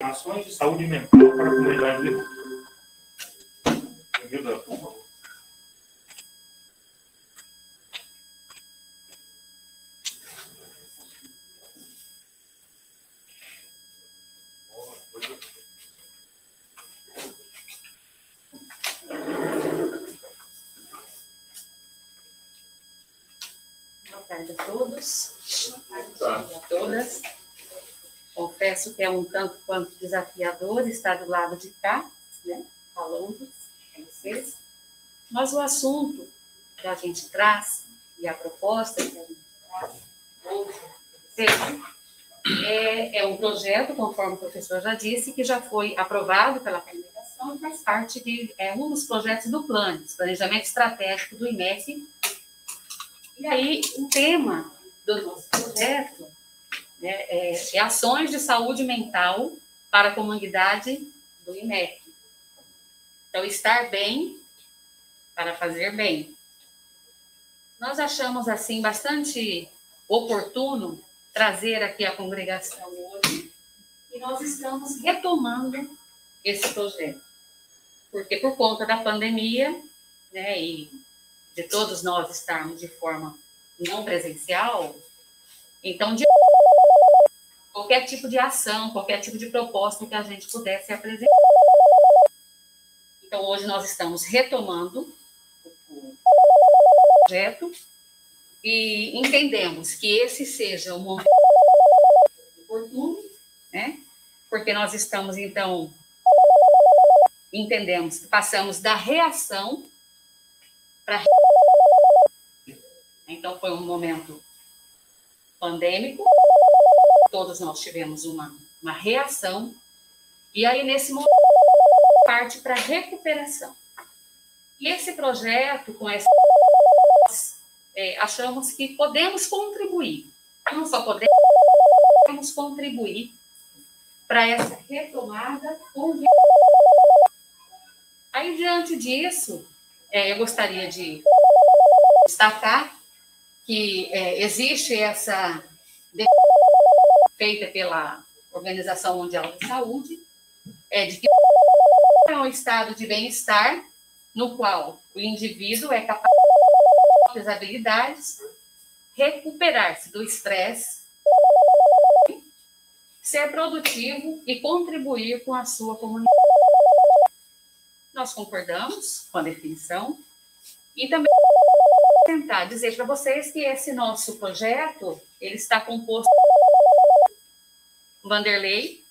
ações de saúde mental para a comunidade de rua. Ajuda, por favor. Boa tarde a todos, a todas. Confesso que é um tanto quanto desafiador estar do lado de cá, né, falando com vocês. Mas o assunto que a gente traz e a proposta que a gente traz hoje é um projeto, conforme o professor já disse, que já foi aprovado pela comunicação e faz parte de um dos projetos do Planejamento Estratégico do IMEC. E aí, o tema do nosso projeto é ações de saúde mental para a comunidade do IMEC. Então, estar bem para fazer bem. Nós achamos, assim, bastante oportuno trazer aqui a congregação hoje e nós estamos retomando esse projeto. Porque, por conta da pandemia, né, e de todos nós estarmos de forma não presencial, então, qualquer tipo de ação, qualquer tipo de proposta que a gente pudesse apresentar. Então, hoje nós estamos retomando o projeto e entendemos que esse seja o momento oportuno, né? Porque nós estamos, então, entendemos que passamos da reação para a reação. Então, foi um momento pandêmico, todos nós tivemos uma reação, e aí, nesse momento, parte para a recuperação. E esse projeto, com essa achamos que podemos contribuir, não só podemos contribuir para essa retomada. Aí, diante disso, eu gostaria de destacar que existe essa feita pela Organização Mundial da Saúde, de que é um estado de bem-estar no qual o indivíduo é capaz de suas habilidades, recuperar-se do estresse, ser produtivo e contribuir com a sua comunidade. Nós concordamos com a definição e também tentar dizer para vocês que esse nosso projeto ele está composto Vanderlei,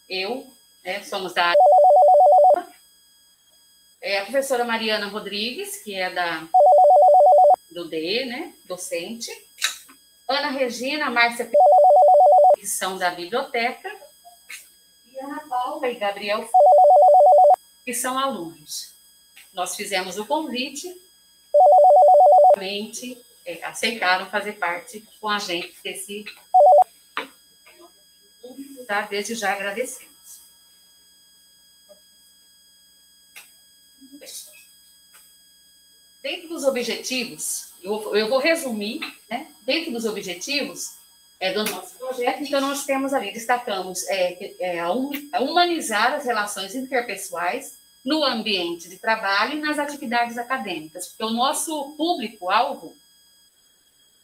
eu, somos da área, a professora Mariana Rodrigues, que é do DE, né, docente, Ana Regina, Márcia, que são da biblioteca, e Ana Paula e Gabriel, que são alunos. Nós fizemos o convite, realmente aceitaram fazer parte com a gente desse. Tá? Desde já agradecemos. Dentro dos objetivos, eu vou resumir, né? Dentro dos objetivos do nosso projeto, então nós temos ali, destacamos a humanizar as relações interpessoais no ambiente de trabalho e nas atividades acadêmicas, porque o nosso público-alvo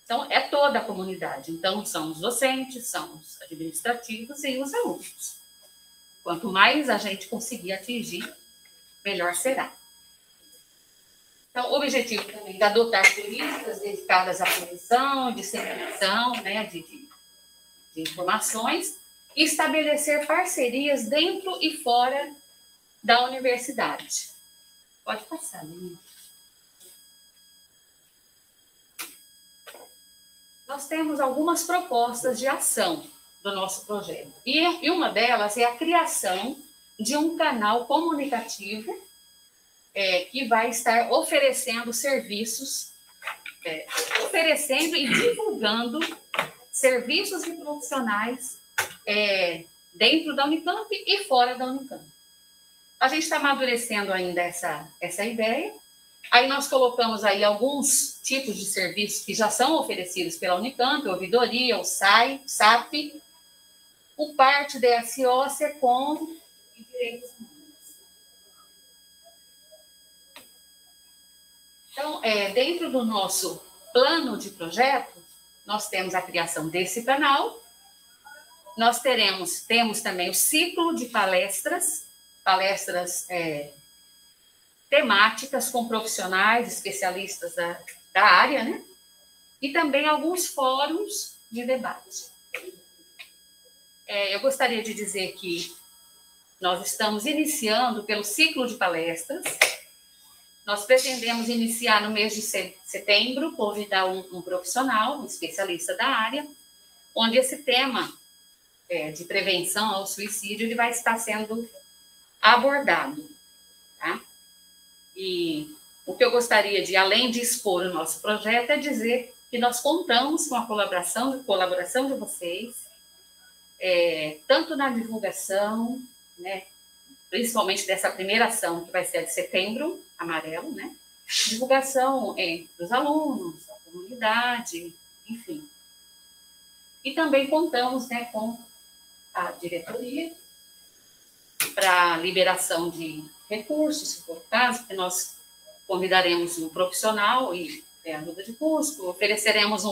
então, é toda a comunidade. Então, são os docentes, são os administrativos e os alunos. Quanto mais a gente conseguir atingir, melhor será. Então, o objetivo também é adotar políticas dedicadas à prevenção, disseminação, né, de informações, e estabelecer parcerias dentro e fora da universidade. Pode passar, menina. Nós temos algumas propostas de ação do nosso projeto. E uma delas é a criação de um canal comunicativo que vai estar oferecendo serviços, oferecendo e divulgando serviços e profissionais dentro da Unicamp e fora da Unicamp. A gente está amadurecendo ainda essa ideia. Aí nós colocamos aí alguns tipos de serviços que já são oferecidos pela Unicamp, a ouvidoria, o SAI, SAP, o parte DS óssea com direitos humanos. Então, dentro do nosso plano de projeto, nós temos a criação desse canal, nós temos também o ciclo de palestras temáticas com profissionais, especialistas da área, né? E também alguns fóruns de debate. Eu gostaria de dizer que nós estamos iniciando pelo ciclo de palestras. Nós pretendemos iniciar no mês de setembro, convidar um profissional, um especialista da área, onde esse tema de prevenção ao suicídio ele vai estar sendo abordado. Tá? E o que eu gostaria de, além de expor o nosso projeto, é dizer que nós contamos com a colaboração de vocês, tanto na divulgação, né, principalmente dessa primeira ação, que vai ser a de Setembro Amarelo, né? Divulgação dos alunos, da comunidade, enfim. E também contamos, né, com a diretoria para liberação de recursos, se for o caso, que nós convidaremos um profissional e ajuda de custo, pretendemos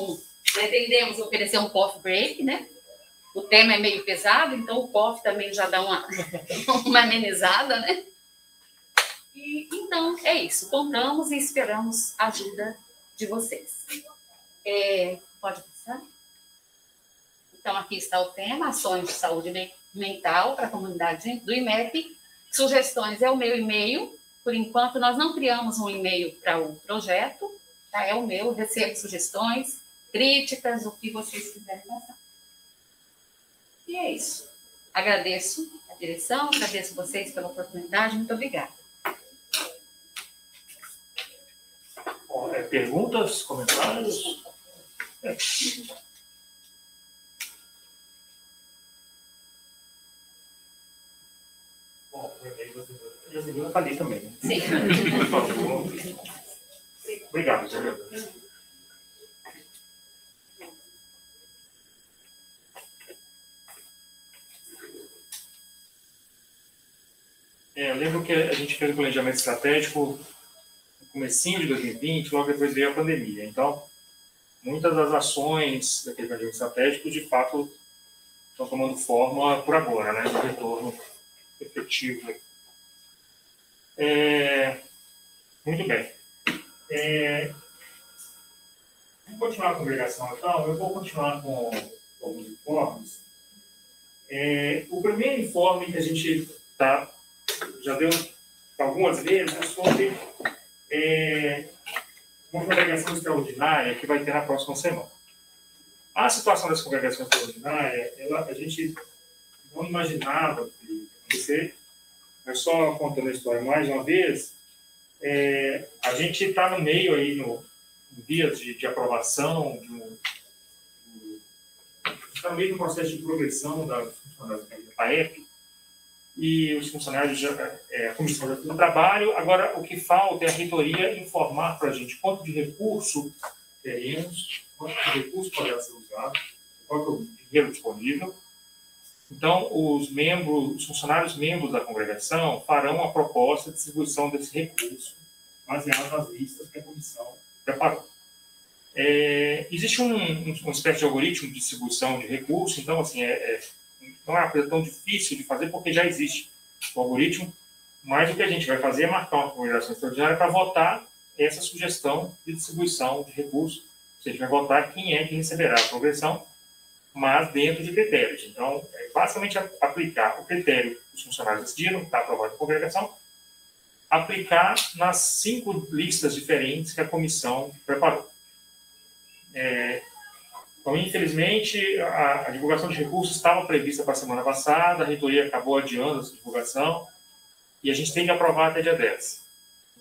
oferecer um coffee break, né? O tema é meio pesado, então o coffee também já dá uma amenizada, né? E, então, é isso. Contamos e esperamos a ajuda de vocês. Pode passar? Então, aqui está o tema, ações de saúde mental para a comunidade do IMEP. Sugestões é o meu e-mail. Por enquanto, nós não criamos um e-mail para o projeto. Tá? É o meu, recebo sugestões, críticas, o que vocês quiserem passar. E é isso. Agradeço a direção, agradeço vocês pela oportunidade. Muito obrigada. Perguntas, comentários? Bom, a Joselina está ali também, né? Sim. Por favor. Obrigado, Joselina. Eu lembro que a gente fez o planejamento estratégico no comecinho de 2020, logo depois veio a pandemia. Então, muitas das ações daquele planejamento estratégico, de fato, estão tomando forma por agora, né? De retorno efetivo. Muito bem. Vamos continuar a congregação, então. Eu vou continuar com alguns informes. O primeiro informe que a gente já deu algumas vezes sobre uma congregação extraordinária que vai ter na próxima semana. A situação dessa congregação extraordinária, a gente não imaginava que ia acontecer. Mas só contando a história mais uma vez, a gente está no meio aí, no vias de aprovação, está no meio do processo de progressão da PAEP, e os funcionários, a comissão já fez o trabalho. Agora, o que falta é a reitoria informar para a gente quanto de recurso teremos, quanto de recurso poderá ser usado, qual é o dinheiro disponível. Então, os funcionários membros da congregação farão a proposta de distribuição desse recurso, baseado nas listas que a comissão preparou. Existe uma espécie de algoritmo de distribuição de recursos, então, assim, não é uma coisa tão difícil de fazer, porque já existe o algoritmo, mas o que a gente vai fazer é marcar uma congregação extraordinária para votar essa sugestão de distribuição de recursos. A gente vai votar quem é que receberá a progressão, mas dentro de critérios. Então, basicamente, aplicar o critério que os funcionários decidiram, está aprovado na congregação, aplicar nas 5 listas diferentes que a comissão preparou. Então, infelizmente, a divulgação de recursos estava prevista para a semana passada, a reitoria acabou adiando essa divulgação, e a gente tem que aprovar até dia 10.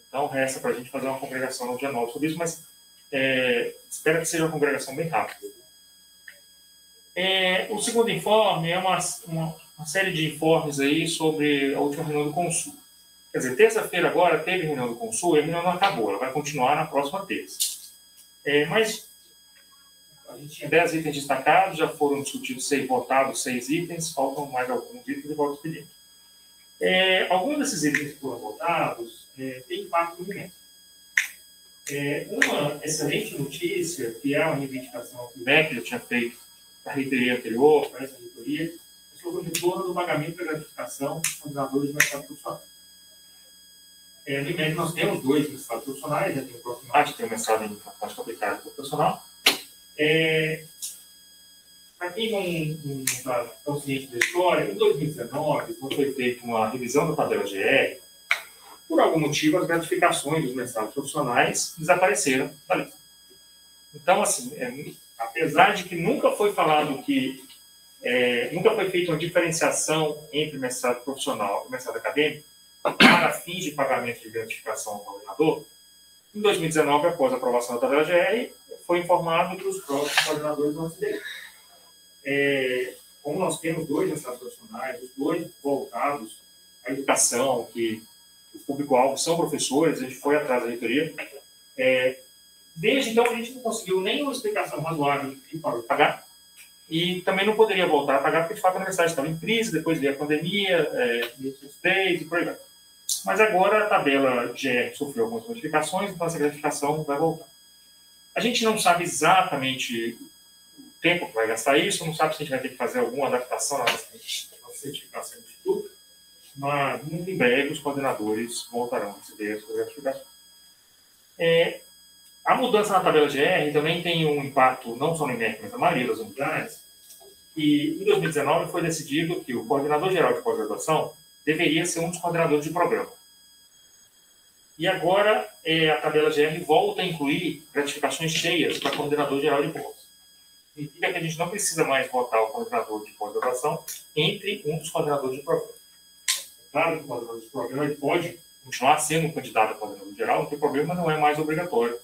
Então, resta para a gente fazer uma congregação no dia 9 sobre isso, mas espero que seja uma congregação bem rápida. O segundo informe é uma série de informes aí sobre a última reunião do Consul. Quer dizer, terça-feira agora teve reunião do Consul e a reunião não acabou, ela vai continuar na próxima terça. Mas A gente tinha 10 itens destacados, já foram discutidos, votados 6 itens, faltam mais alguns itens e volta expediente. Alguns desses itens que foram votados têm impacto no IMEC. Uma excelente notícia, que é uma reivindicação que o IMEC já tinha feito para a reitoria anterior, para essa reitoria, é sobre o retorno do pagamento da gratificação dos coordenadores de mercado profissional. No IMEC nós temos 2 mestrados profissionais, já tem o Profimate, tem o mestrado em prática aplicada profissional. Para quem não está consciente da história, em 2019, quando foi feita uma revisão da tabela GR, por algum motivo, as gratificações dos mestrados profissionais desapareceram da lista. Então, assim, apesar de que nunca foi falado que nunca foi feita uma diferenciação entre mestrado profissional e mestrado acadêmico para fins de pagamento de gratificação ao coordenador, em 2019, após a aprovação da tabela GR, foi informado que os próprios coordenadores vão se como nós temos 2 mestrados profissionais, os 2 voltados à educação, que o público-alvo são professores, a gente foi atrás da reitoria. Desde então, a gente não conseguiu nenhuma explicação razoável de que parou de pagar, e também não poderia voltar a pagar, porque, de fato, a universidade estava em crise, depois veio a pandemia, e por aí vai. Mas agora a tabela GR sofreu algumas modificações, então essa gratificação vai voltar. A gente não sabe exatamente o tempo que vai gastar isso, não sabe se a gente vai ter que fazer alguma adaptação na nossa certificação do Instituto, mas muito em breve os coordenadores voltarão a receber essa gratificação. A mudança na tabela GR também tem um impacto não só no IMEC, mas na maioria das unidades, e em 2019 foi decidido que o coordenador geral de pós-graduação deveria ser um dos coordenadores de programa. E agora a tabela GR volta a incluir gratificações cheias para coordenador geral de pós. Significa que a gente não precisa mais votar o coordenador de pós-graduação entre um dos coordenadores de programa. Claro que o coordenador de programa ele pode continuar sendo um candidato a coordenador geral, não tem problema, não é mais obrigatório.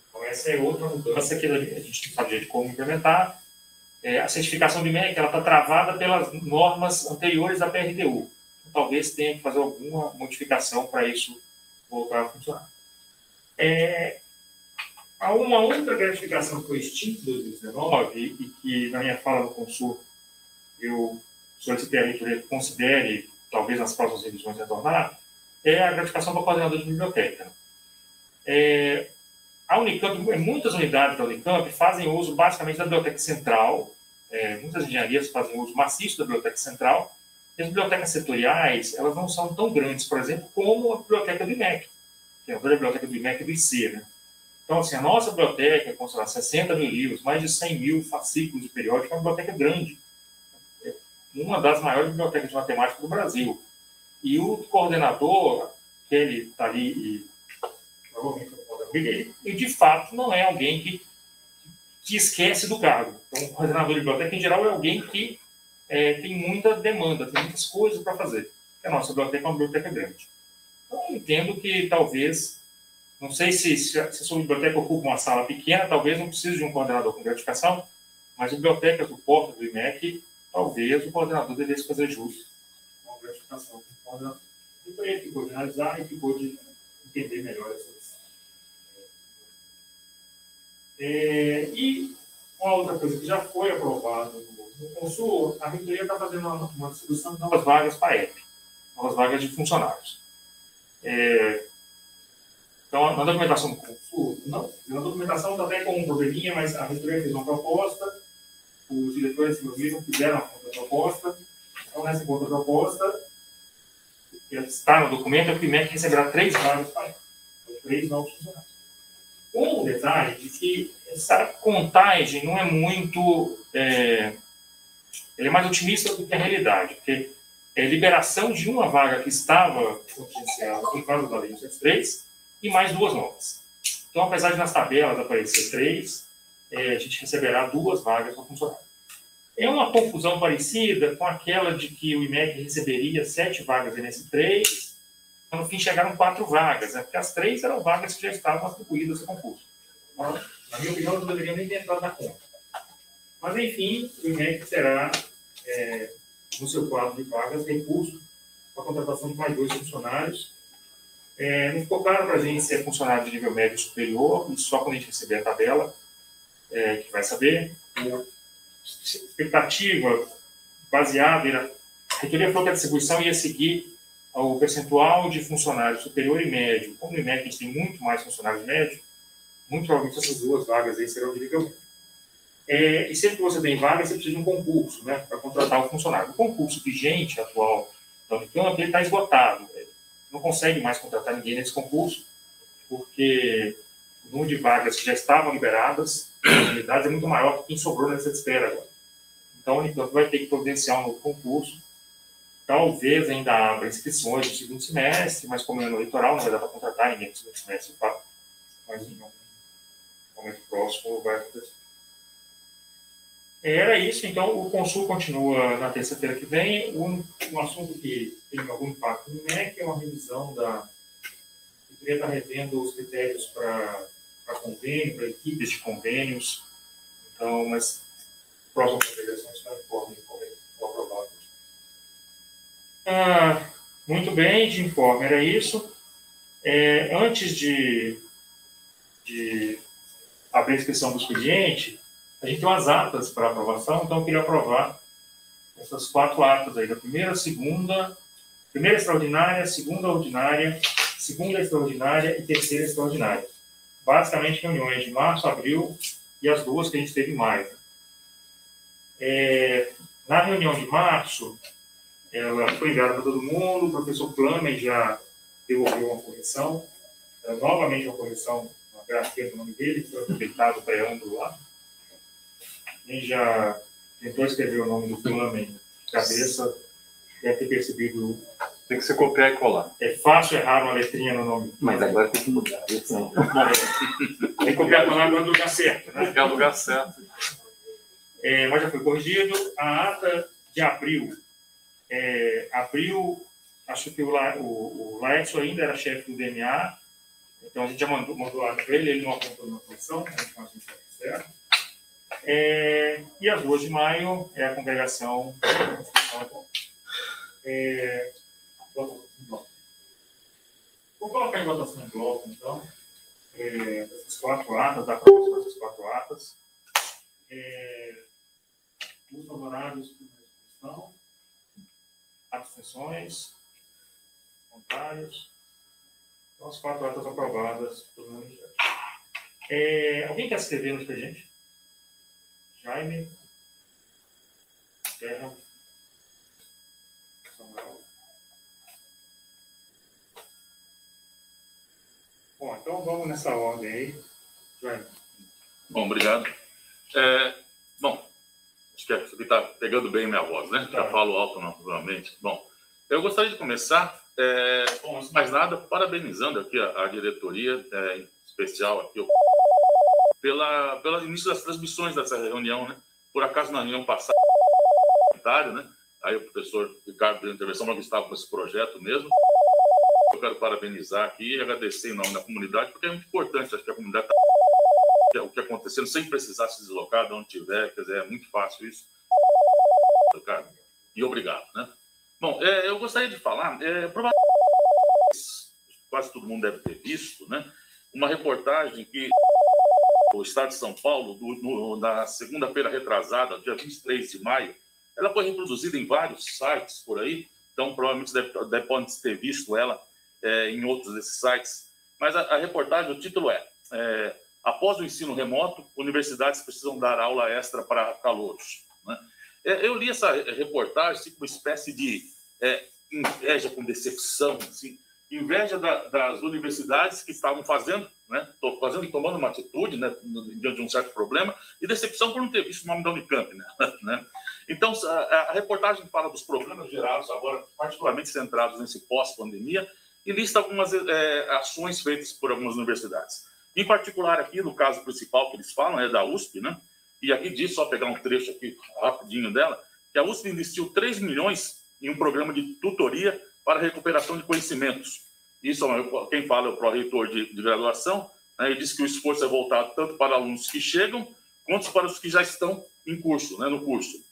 Então, essa é outra mudança que a gente não sabe de como implementar. A certificação do IMEC está travada pelas normas anteriores da PRTU. Então, talvez tenha que fazer alguma modificação para isso voltar a funcionar. Há uma outra gratificação que foi extinta em 2019 e que, na minha fala no Consul, eu solicitei a reitoria que considere, talvez nas próximas revisões, retornar, é a gratificação para coordenador de biblioteca. A Unicamp, muitas unidades da Unicamp fazem uso basicamente da biblioteca central, muitas engenharias fazem uso maciço da biblioteca central, e as bibliotecas setoriais, elas não são tão grandes, por exemplo, como a biblioteca do IMEC, que é a biblioteca do IMEC e do IC, né? Então, assim, a nossa biblioteca, com, sei lá, 60 mil livros, mais de 100 mil fascículos de periódico, é uma biblioteca grande. É uma das maiores bibliotecas de matemática do Brasil. E o coordenador, que ele está ali, e provavelmente ele, de fato, não é alguém que esquece do cargo. Então, o coordenador de biblioteca, em geral, é alguém que tem muita demanda, tem muitas coisas para fazer. A nossa biblioteca é uma biblioteca grande. Então, eu entendo que talvez, não sei se a sua biblioteca ocupa uma sala pequena, talvez não precise de um coordenador com gratificação, mas bibliotecas do Porta do IMEC, talvez o coordenador devesse fazer jus com a gratificação do coordenador. Então, ele ficou de analisar e ficou de entender melhor essas. E uma outra coisa que já foi aprovada no Consul, a reitoria está fazendo uma distribuição de novas vagas para a EP, novas vagas de funcionários. Então, na documentação do Consul, na documentação está até com um probleminha, mas a reitoria fez uma proposta, os diretores se reuniram, fizeram a contraproposta. Então, nessa contraproposta, que está no documento, é que o IMEC receberá 3 vagas para ele, 3 novos funcionários. Um detalhe de que essa contagem não é muito... ele é mais otimista do que a realidade, porque é liberação de uma vaga que estava contingenciada por causa da Lei 103 e mais 2 novas. Então, apesar de nas tabelas aparecer 3, a gente receberá 2 vagas para funcionário. É uma confusão parecida com aquela de que o IMEC receberia 7 vagas nesse 3, no fim chegaram 4 vagas, né? Porque as 3 eram vagas que já estavam atribuídas a concurso. Então, na minha opinião, não deveriam nem ter entrado na conta. Mas, enfim, o IMEC terá, no seu quadro de vagas, recurso para a contratação de mais 2 funcionários. Não ficou claro para a gente se é funcionário de nível médio ou superior, e só quando a gente receber a tabela que vai saber. Expectativa baseada, a reitoria falou que a distribuição ia seguir o percentual de funcionários superior e médio. Como no IMEC a gente tem muito mais funcionários médios, muito provavelmente essas duas vagas aí serão de nível médio. E sempre que você tem vaga, você precisa de um concurso, né, para contratar o funcionário. O concurso vigente, atual, da Unicamp, ele está esgotado. Não consegue mais contratar ninguém nesse concurso, porque o número de vagas que já estavam liberadas, as unidades, é muito maior que quem sobrou nessa espera agora. Então, a Unicamp vai ter que providenciar um novo concurso. Talvez ainda abra inscrições no segundo semestre, mas como é no eleitoral, não vai dar para contratar ninguém no segundo semestre, mas em algum momento próximo vai acontecer. Era isso, então o Consul continua na terça-feira que vem. Um assunto que tem algum impacto no MEC é uma revisão da... Eu queria estar revendo os critérios para convênio, para equipes de convênios. Então, mas próximas congregações estão em forma de aprovado. Muito bem, de informe, era isso. Antes de abrir a inscrição do expediente, a gente tem umas atas para aprovação, então eu queria aprovar essas 4 atas aí, da primeira extraordinária, segunda ordinária, segunda extraordinária e terceira extraordinária. Basicamente, reuniões de março, abril e as 2 que a gente teve em maio. Na reunião de março, ela foi enviada para todo mundo, o professor Plamen já devolveu uma correção, novamente uma correção na grafia do nome dele, que foi aproveitado o preâmbulo lá. Quem já tentou escrever o nome do Plamen de cabeça deve ter percebido. Tem que se copiar e colar. É fácil errar uma letrinha no nome. Mas agora tem que mudar. Tem que copiar e colar no lugar certo. Né? Copiar no lugar certo. Mas já foi corrigido. A ata de abril. Acho que o Laércio ainda era chefe do DNA. Então a gente já mandou a ata para ele não apontou na posição, a gente faz isso certo. E as 2 de maio é a congregação. Vou colocar em votação em bloco, então, essas 4 atas, dá para mostrar essas 4 atas. Os favoráveis por exposição, abstenções, contrários. Então, as 4 atas aprovadas por unanimidade. Alguém quer escrever no expediente? Jaime, Terra, Samuel. Bom, então vamos nessa ordem aí. Jaime. Bom, obrigado. Bom, acho que você está pegando bem minha voz, né? Já falo alto naturalmente. Bom, eu gostaria de começar, antes de mais nada, parabenizando aqui a diretoria, em especial aqui, pelo início das transmissões dessa reunião, né? Por acaso, na reunião passada, né? Aí o professor Ricardo deu intervenção, mas estava com esse projeto mesmo. Eu quero parabenizar aqui e agradecer em nome da comunidade, porque é muito importante, acho que a comunidade está o que acontecendo, sem precisar se deslocar de onde tiver, quer dizer, é muito fácil isso. Ricardo, e obrigado, né? Bom, eu gostaria de falar, provavelmente quase todo mundo deve ter visto, né? Uma reportagem que o Estado de São Paulo, na segunda-feira retrasada, dia 23 de maio, ela foi reproduzida em vários sites por aí, então provavelmente podem ter visto ela em outros desses sites, mas a reportagem, o título após o ensino remoto, universidades precisam dar aula extra para calouros. Né? Eu li essa reportagem assim, com uma espécie de inveja com decepção, assim, inveja das universidades que estavam fazendo, né, tomando uma atitude, né, diante de um certo problema, e decepção por não ter visto o nome da Unicamp. Né? Então, a reportagem fala dos problemas gerados agora, particularmente centrados nesse pós-pandemia, e lista algumas ações feitas por algumas universidades. Em particular, aqui, no caso principal que eles falam, é da USP, né? E aqui diz, só pegar um trecho aqui rapidinho dela, que a USP investiu 3 milhões em um programa de tutoria para a recuperação de conhecimentos. Isso, quem fala é o pró-reitor de graduação, né? Ele diz que o esforço é voltado tanto para alunos que chegam, quanto para os que já estão em curso, né, no curso.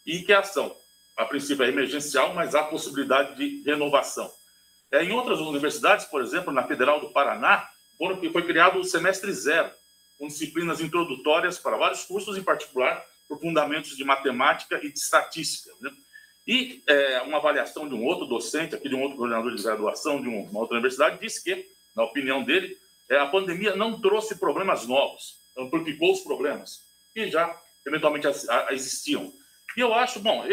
E que a ação, a princípio, é emergencial, mas há possibilidade de renovação. Em outras universidades, por exemplo, na Federal do Paraná, foi criado o semestre zero, com disciplinas introdutórias para vários cursos, em particular por fundamentos de matemática e de estatística, né? E uma avaliação de um outro docente, aqui de um outro coordenador de graduação de uma outra universidade, disse que, na opinião dele, a pandemia não trouxe problemas novos, amplificou os problemas que já eventualmente existiam. E eu acho, bom,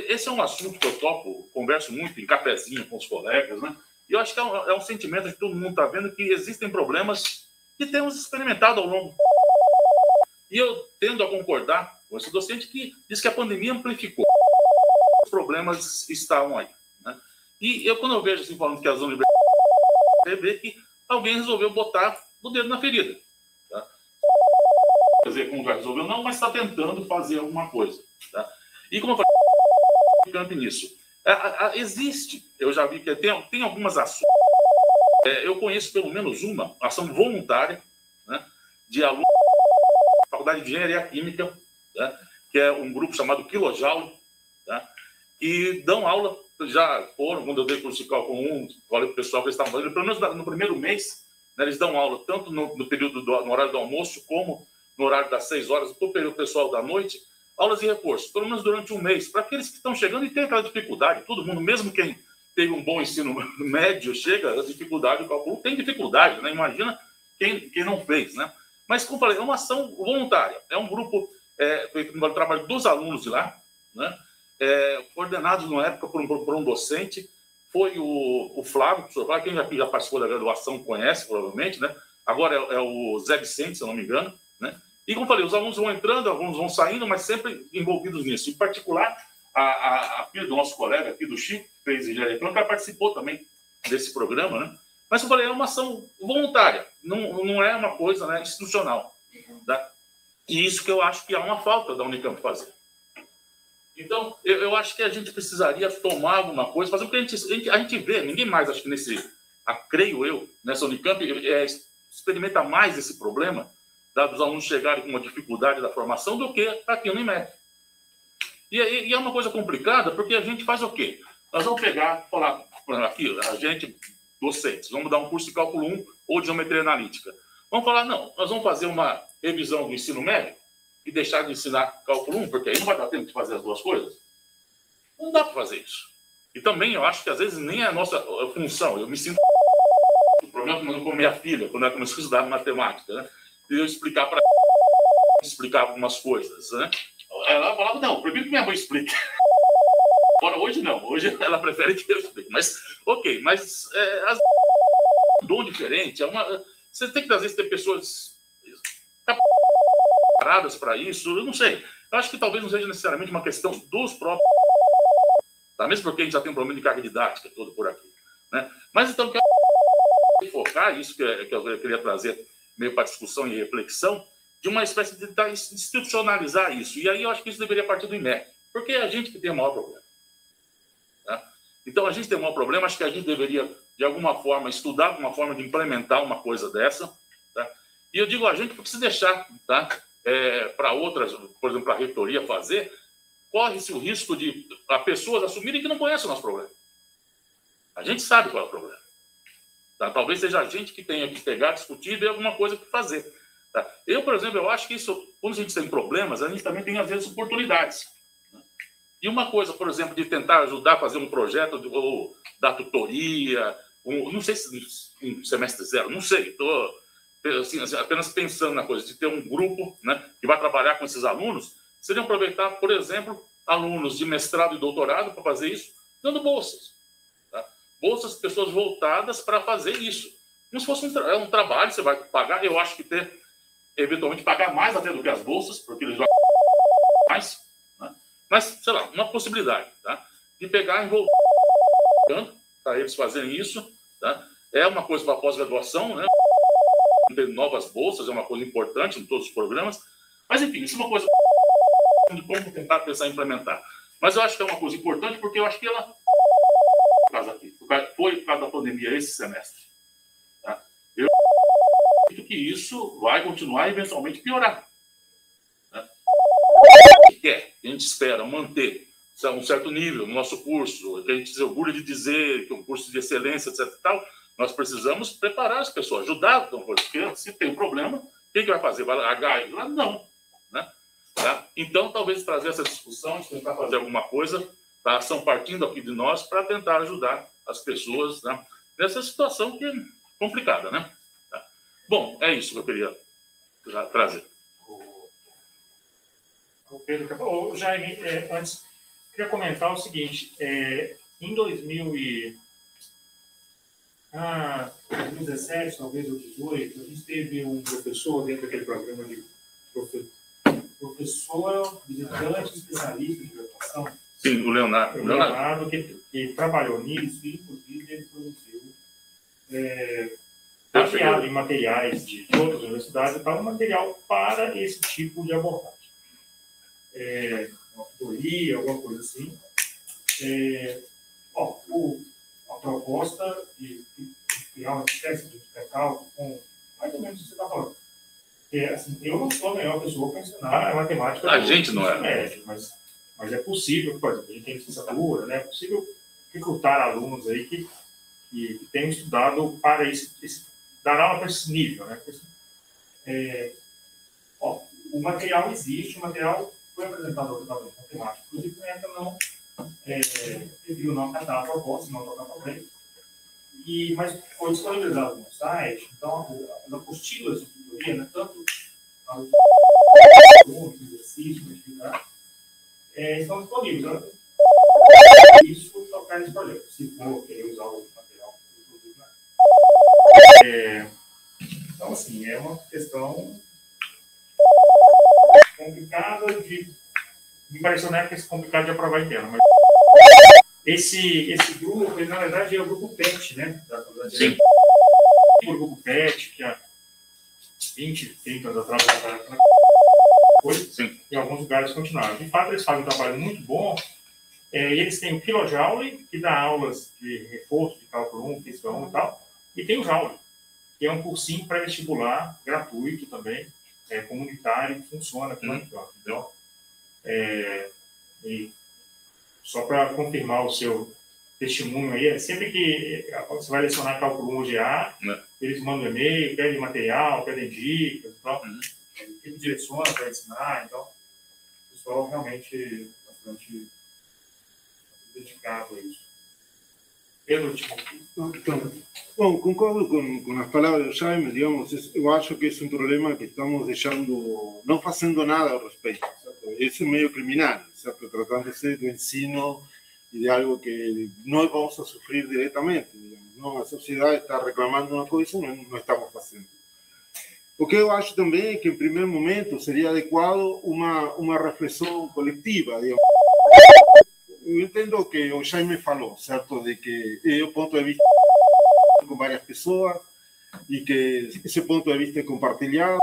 esse é um assunto que eu topo, converso muito em cafezinho com os colegas, né? E eu acho que é um sentimento que todo mundo está vendo, que existem problemas que temos experimentado ao longo. E eu tendo a concordar com esse docente que diz que a pandemia amplificou. Os problemas estavam aí, né? E quando eu vejo assim, falando que as universidades, você vê que alguém resolveu botar o dedo na ferida. Tá? Quer dizer, como já resolveu, não, mas está tentando fazer alguma coisa. Tá? E como eu falei, nisso, existe, eu já vi que tem algumas ações, eu conheço pelo menos uma ação voluntária, né, de alunos da Faculdade de Engenharia Química, né, que é um grupo chamado Quilojoule, tá, que dão aula, já foram, quando eu dei curso de cálculo 1, falei para o pessoal que eles estavam fazendo, pelo menos no primeiro mês, né, eles dão aula tanto no período no horário do almoço, como no horário das 6 horas, para o período pessoal da noite, aulas de reforço, pelo menos durante um mês, para aqueles que estão chegando e têm aquela dificuldade, todo mundo, mesmo quem teve um bom ensino médio, chega, a dificuldade, o cálculo tem dificuldade, né? Imagina quem não fez, né? Mas, como falei, é uma ação voluntária, é um grupo feito no trabalho dos alunos de lá, né? Coordenados na época por um docente, foi o Flávio, quem já participou da graduação conhece, provavelmente, né? Agora é o Zé Vicente, se eu não me engano, né? E, como falei, os alunos vão entrando, alguns vão saindo, mas sempre envolvidos nisso. Em particular, a filha do nosso colega aqui, do Chico, que fez engenharia química, participou também desse programa, né? Mas, eu falei, é uma ação voluntária, não é uma coisa, né, institucional. Tá? E isso que eu acho que há uma falta da Unicamp fazer. Então, eu acho que a gente precisaria tomar alguma coisa, fazer o que a gente vê, ninguém mais, acho que creio eu, nessa Unicamp, experimenta mais esse problema, dos alunos chegarem com uma dificuldade da formação, do que aqui no IMEC. E é uma coisa complicada, porque a gente faz o quê? Nós vamos falar aqui, a gente, docentes, vamos dar um curso de cálculo 1 ou de geometria analítica. Vamos falar, não, nós vamos fazer uma revisão do ensino médio e deixar de ensinar cálculo 1, porque aí não vai dar tempo de fazer as duas coisas. Não dá para fazer isso. E também eu acho que às vezes nem é a nossa função. Eu me sinto o problema com minha filha, quando ela começou a estudar matemática, né? E eu explicar para ela, explicar algumas coisas, né? Ela falava, não, eu prefiro que minha mãe explique. Agora, hoje não, hoje ela prefere que eu explique. Mas, ok, mas um dom diferente, você tem que, às vezes, ter pessoas preparadas para isso, eu não sei. Eu acho que talvez não seja necessariamente uma questão dos próprios, tá? Mesmo porque a gente já tem um problema de carga didática todo por aqui, né? Mas, então, eu quero focar isso que eu queria trazer meio para discussão e reflexão, de uma espécie de institucionalizar isso. E aí eu acho que isso deveria partir do IMEC, porque é a gente que tem o maior problema. Tá? Então, a gente tem o maior problema, acho que a gente deveria, de alguma forma, estudar uma forma de implementar uma coisa dessa. Tá? E eu digo a gente porque se deixar, tá? Para outras, por exemplo, para a reitoria fazer, corre-se o risco de pessoas assumirem que não conhecem o nosso problema. A gente sabe qual é o problema. Tá? Talvez seja a gente que tenha que pegar, discutir e ver alguma coisa que fazer. Tá? Eu, por exemplo, eu acho que isso, quando a gente tem problemas, a gente também tem, às vezes, oportunidades. Né? E uma coisa, por exemplo, de tentar ajudar a fazer um projeto ou dar tutoria, não sei se um semestre zero, não sei, estou assim, apenas pensando na coisa, de ter um grupo, né, que vai trabalhar com esses alunos, seria aproveitar, por exemplo, alunos de mestrado e doutorado para fazer isso, dando bolsas. Tá? Bolsas de pessoas voltadas para fazer isso. Como se fosse um trabalho, você vai pagar, eu acho que eventualmente pagar mais até do que as bolsas, porque eles vão mais, né? Mas, sei lá, uma possibilidade, tá? De pegar e envolver para eles fazerem isso, tá? É uma coisa para pós-graduação, né? Ter novas bolsas é uma coisa importante em todos os programas, mas enfim, isso é uma coisa de como tentar pensar em implementar. Mas eu acho que é uma coisa importante porque eu acho que ela foi por causa da pandemia esse semestre. Tá? Eu acredito que isso vai continuar e eventualmente piorar. Né? A gente espera manter um certo nível no nosso curso, que a gente se orgulha de dizer que é um curso de excelência, etc. e tal, nós precisamos preparar as pessoas, ajudar, então, porque se tem um problema, quem que vai fazer? Vai largar ele lá? Não. Né? Tá? Então, talvez trazer essa discussão, tentar fazer alguma coisa, tá? São partindo aqui de nós para tentar ajudar as pessoas, né? Nessa situação que é complicada, né? Tá? Bom, é isso que eu queria trazer. O Pedro, Jaime, antes, queria comentar o seguinte, em 2017, talvez, ou 2018, a gente teve um professor dentro daquele programa de professor visitante especialista de educação. Sim, o Leonardo. Que trabalhou nisso e, inclusive, ele produziu baseado em materiais de outras universidades e tal, um material para esse tipo de abordagem. Uma teoria, alguma coisa assim. A proposta de criar uma espécie de decalque com mais ou menos o que você está falando. Assim, eu não sou a melhor pessoa para ensinar matemática. A gente não é. Médio, mas é possível, por exemplo, a gente tem licenciatura, né? É possível recrutar alunos aí que tenham estudado para dar aula para esse nível, né? O material existe, o material foi apresentado ao trabalho de matemática, inclusive o ainda não viu não acatar a proposta, não tocar para frente. Mas foi disponibilizado no site, então a apostila de tutoria, né, tanto para o exercício, atividade, estão disponíveis. Né? Isso tocar nesse projeto, se for querer usar o material. Então, assim, é uma questão complicada me pareceu na época complicado de aprovar interno, mas esse grupo, ele, na verdade, é o grupo PET, né? Sim. O grupo PET, que há 20, 30 anos atrás foi, em alguns lugares continuaram. De fato, eles fazem um trabalho muito bom. E eles têm o Kilojoule, que dá aulas de reforço de cálculo 1, física 1 e tal, e tem o Joule, que é um cursinho pré-vestibular, gratuito também, comunitário, que funciona aqui na Unicamp. Então, só para confirmar o seu testemunho aí, sempre que você vai lecionar cálculo 1 GA, eles mandam e-mail, pedem material, pedem dicas, então, ele direciona para ensinar, então, o pessoal realmente bastante dedicado a isso. Pedro, Bom, concordo com as palavras do Jaime, digamos, eu acho que é um problema que estamos deixando, não fazendo nada ao respeito, certo? Esse é meio criminal, certo? Tratando-se do ensino e de algo que nós vamos a sofrer diretamente, digamos, não? A sociedade está reclamando uma coisa e não estamos fazendo. O que eu acho também é que, em primeiro momento, seria adequado uma reflexão coletiva, digamos. Eu entendo que o Jaime falou, certo, de que é o ponto de vista com várias pessoas e que esse ponto de vista é compartilhado.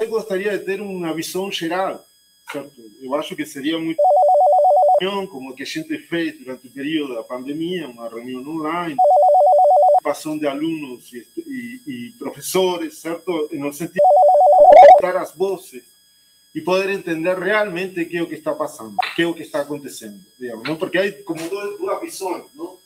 Eu gostaria de ter uma visão geral, certo? Eu acho que seria muito como que a gente fez durante o período da pandemia, uma reunião online, participação de alunos e professores, certo? No sentido de dar as vozes e poder entender realmente qué es lo que está pasando, qué es lo que está acontecendo, digamos, ¿no? Porque hay como duas visões, ¿no?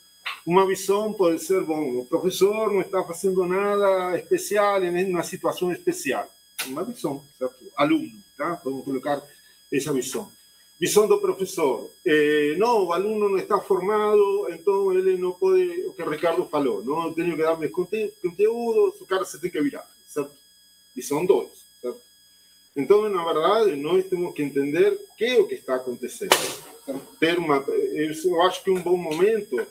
Uma visão pode ser, bom, o professor não está fazendo nada especial em uma situação especial. Uma visão, certo? Aluno, tá? Vamos colocar essa visão. Visão do professor. Não, o aluno não está formado, então ele não pode, o que o Ricardo falou, não tenho que dar-lhe conteúdos, o cara se tem que virar, certo? Visão 2, certo? Então, na verdade, nós temos que entender o que é o que está acontecendo. Eu acho que é um bom momento,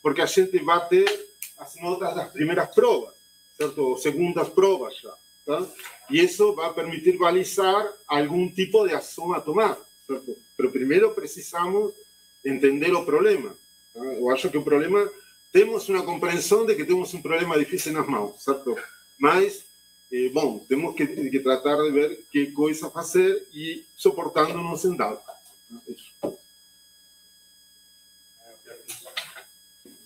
porque a gente vai ter as notas das primeiras provas, certo? Segundas provas já, tá? E isso vai permitir balizar algum tipo de ação a tomar, certo? Mas primeiro precisamos entender o problema. Tá? Eu acho que o problema, temos uma compreensão de que temos um problema difícil nas mãos, certo? Mas bom, temos que tratar de ver que coisa fazer e suportando-nos em dado.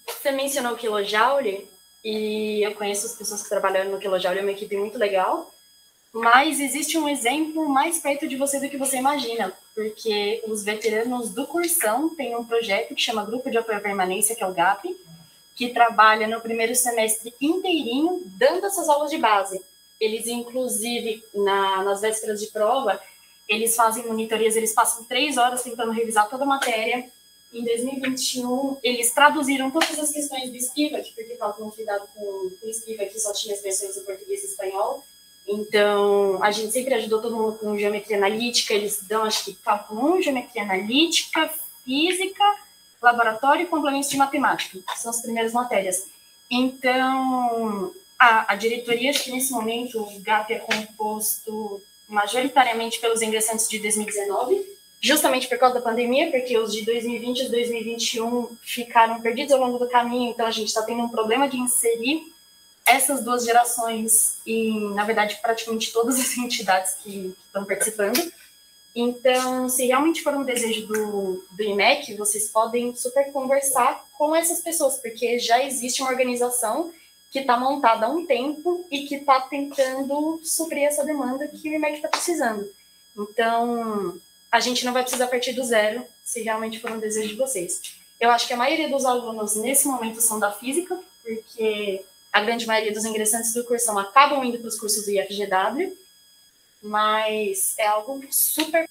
Você mencionou o Kilojoule, e eu conheço as pessoas que trabalham no Kilojoule, é uma equipe muito legal, mas existe um exemplo mais perto de você do que você imagina, porque os veteranos do cursão têm um projeto que chama Grupo de Apoio à Permanência, que é o GAP, que trabalha no primeiro semestre inteirinho, dando essas aulas de base. Eles, inclusive, nas vésperas de prova, eles fazem monitorias, eles passam 3 horas tentando revisar toda a matéria. Em 2021, eles traduziram todas as questões do Spivat, porque falta um cuidado com o Spivat, que só tinha as versões em português e espanhol. Então, a gente sempre ajudou todo mundo com geometria analítica, eles dão, acho que, cálculo 1, geometria analítica, física, laboratório e complementos de matemática, que são as primeiras matérias. Então, a diretoria, acho que nesse momento, o GAP é composto majoritariamente pelos ingressantes de 2019, justamente por causa da pandemia, porque os de 2020 e 2021 ficaram perdidos ao longo do caminho, então a gente está tendo um problema de inserir essas 2 gerações em, na verdade, praticamente todas as entidades que estão participando. Então, se realmente for um desejo do IMEC, vocês podem super conversar com essas pessoas, porque já existe uma organização que está montada há um tempo e que está tentando suprir essa demanda que o IMEC está precisando. Então, a gente não vai precisar partir do zero, se realmente for um desejo de vocês. Eu acho que a maioria dos alunos, nesse momento, são da física, porque a grande maioria dos ingressantes do cursão acabam indo para os cursos do IFGW, mas é algo super...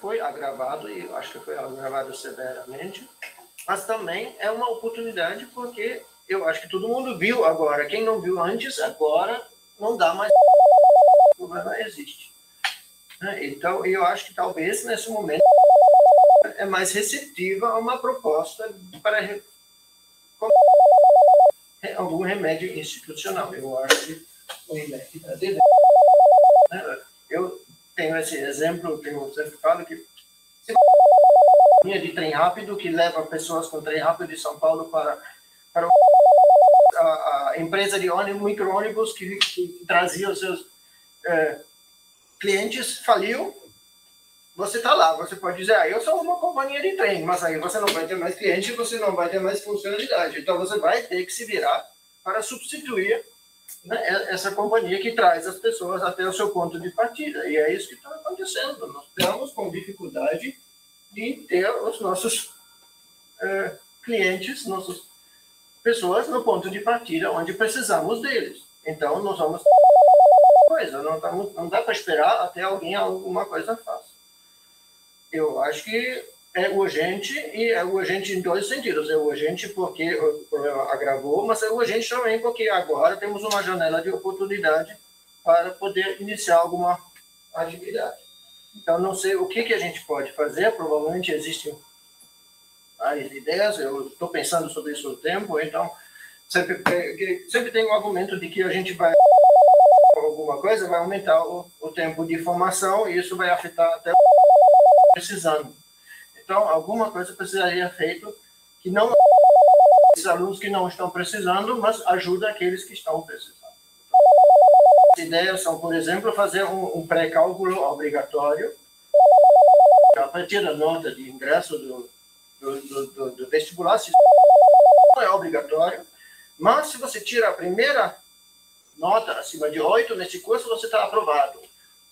Foi agravado, e acho que foi agravado severamente, mas também é uma oportunidade porque eu acho que todo mundo viu agora. Quem não viu antes, agora não dá mais. O problema existe. Então, eu acho que talvez nesse momento é mais receptiva a uma proposta para algum remédio institucional. Eu acho que o IMEC está devendo. Eu tenho esse exemplo que eu sempre falo, que linha de trem rápido que leva pessoas com trem rápido de São Paulo para a empresa de ônibus, micro-ônibus que trazia os seus clientes, faliu. Você está lá, você pode dizer, eu sou uma companhia de trem, mas aí você não vai ter mais cliente, você não vai ter mais funcionalidade. Então você vai ter que se virar para substituir, né, essa companhia que traz as pessoas até o seu ponto de partida. E é isso que está acontecendo. Nós estamos com dificuldade de ter os nossos clientes, nossas pessoas no ponto de partida onde precisamos deles. Então, nós vamos... não dá para esperar até alguém alguma coisa faça. Eu acho que é urgente, e é urgente em dois sentidos. É urgente porque o problema agravou, mas é urgente também porque agora temos uma janela de oportunidade para poder iniciar alguma atividade. Então, não sei o que a gente pode fazer, provavelmente existem várias ideias, eu estou pensando sobre isso há tempo, então sempre tem um argumento de que a gente vai alguma coisa, vai aumentar o tempo de formação e isso vai afetar até o precisando. Então, alguma coisa precisaria ser feito que não os alunos que não estão precisando, mas ajuda aqueles que estão precisando. As ideias são, por exemplo, fazer um pré-cálculo obrigatório a partir da nota de ingresso do vestibular, se não é obrigatório, mas se você tira a primeira nota acima de 8 nesse curso, você está aprovado.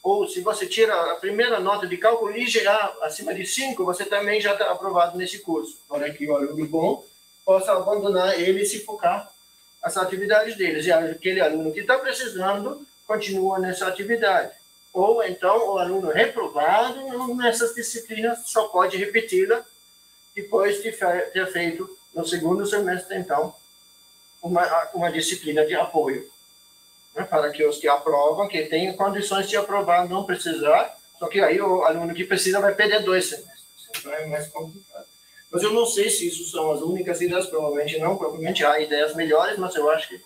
Ou se você tira a primeira nota de cálculo IGA acima de 5, você também já está aprovado nesse curso, para que o aluno bom possa abandonar ele e se focar nas atividades deles. E aquele aluno que está precisando continua nessa atividade. Ou então o aluno reprovado nessas disciplinas só pode repeti-la depois de ter feito no segundo semestre, então, uma disciplina de apoio. Né, para que os que aprovam, que têm condições de aprovar, não precisar, só que aí o aluno que precisa vai perder 2 semestres. Então é mais complicado. Mas eu não sei se isso são as únicas ideias, provavelmente não, provavelmente há ideias melhores, mas eu acho que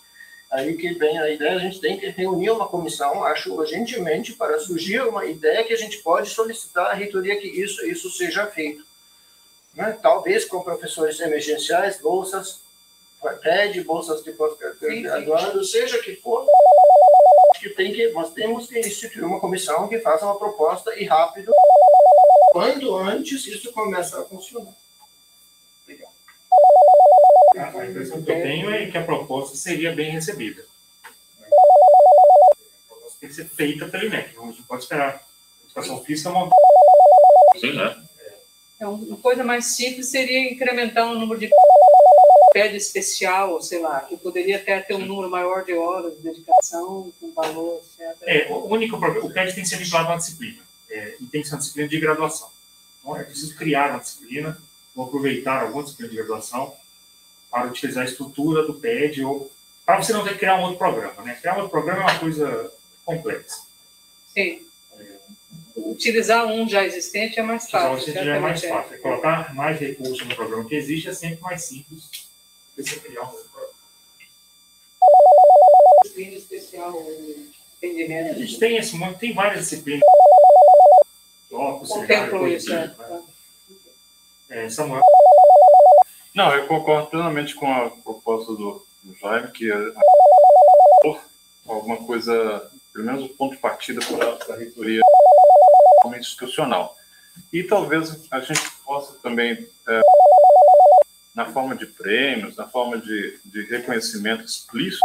aí que vem a ideia, a gente tem que reunir uma comissão, acho urgentemente, para surgir uma ideia que a gente pode solicitar à reitoria que isso seja feito. Né? Talvez com professores emergenciais, bolsas, bolsas de pós-graduado, seja que for, nós temos que instituir uma comissão que faça uma proposta e rápido, quanto antes isso começa a funcionar. Obrigado. A impressão que eu tenho é que a proposta seria bem recebida. A proposta tem que ser feita pelo INEC, a gente pode esperar a educação física montar. Sim, né? Uma coisa mais simples seria incrementar o número de PED especial, ou sei lá, que poderia até ter um número maior de horas de dedicação, com valor, etc. O único problema, o PED tem que ser vinculado a uma disciplina, e tem que ser uma disciplina de graduação. Então, é preciso criar uma disciplina, ou aproveitar alguma disciplina de graduação para utilizar a estrutura do PED, ou para você não ter que criar um outro programa. Né? Criar um outro programa é uma coisa complexa. Sim. Utilizar um já existente é mais fácil. Já é mais fácil. Colocar mais recursos no programa que existe é sempre mais simples do que você criar um outro programa. Disciplina especial, entendimento. A gente tem várias disciplinas. Contemplo isso. Samuel? Não, eu concordo plenamente com a proposta do Jaime, que alguma coisa, pelo menos o ponto de partida para a reitoria institucional. E talvez a gente possa também, na forma de prêmios, na forma de reconhecimento explícito,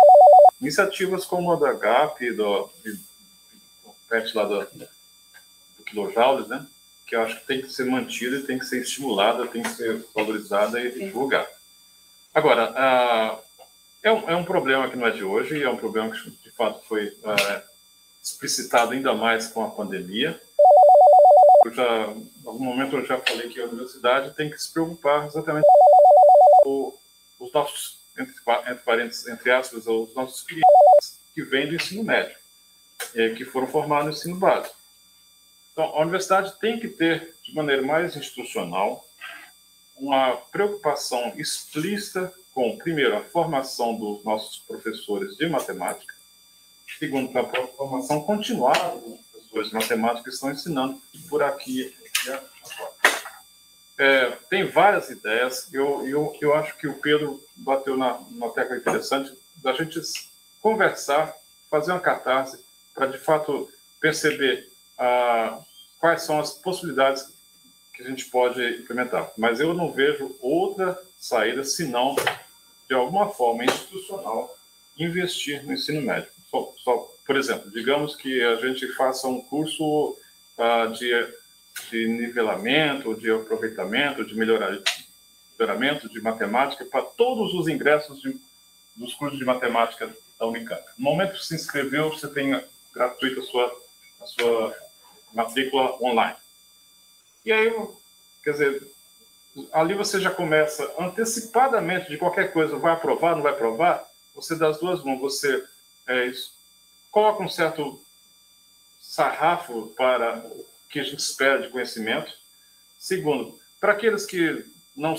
iniciativas como a da GAP, do PET lá do Quilojaules, né? Que eu acho que tem que ser mantida e tem que ser estimulada, tem que ser valorizada e divulgada. Agora, é um problema que não é de hoje, e é um problema que, de fato, foi explicitado ainda mais com a pandemia. Em algum momento eu já falei que a universidade tem que se preocupar exatamente com os nossos, entre aspas, os nossos clientes que vêm do ensino médio, que foram formados no ensino básico. Então, a universidade tem que ter, de maneira mais institucional, uma preocupação explícita com, primeiro, a formação dos nossos professores de matemática, segundo, a formação continuada dos professores de matemática que estão ensinando por aqui e agora. Tem várias ideias. Eu acho que o Pedro bateu na tecla interessante da gente conversar, fazer uma catarse para, de fato, perceber quais são as possibilidades que a gente pode implementar. Mas eu não vejo outra saída senão, de alguma forma institucional, investir no ensino médio. Por exemplo, digamos que a gente faça um curso de nivelamento, de aproveitamento, de melhoramento de matemática para todos os ingressos dos cursos de matemática da Unicamp. No momento que se inscreveu, você tem gratuito a sua matrícula online. E aí, quer dizer, ali você já começa antecipadamente de qualquer coisa, vai aprovar, não vai aprovar, você das duas mãos, você coloca um certo sarrafo para o que a gente espera de conhecimento. Segundo, para aqueles que não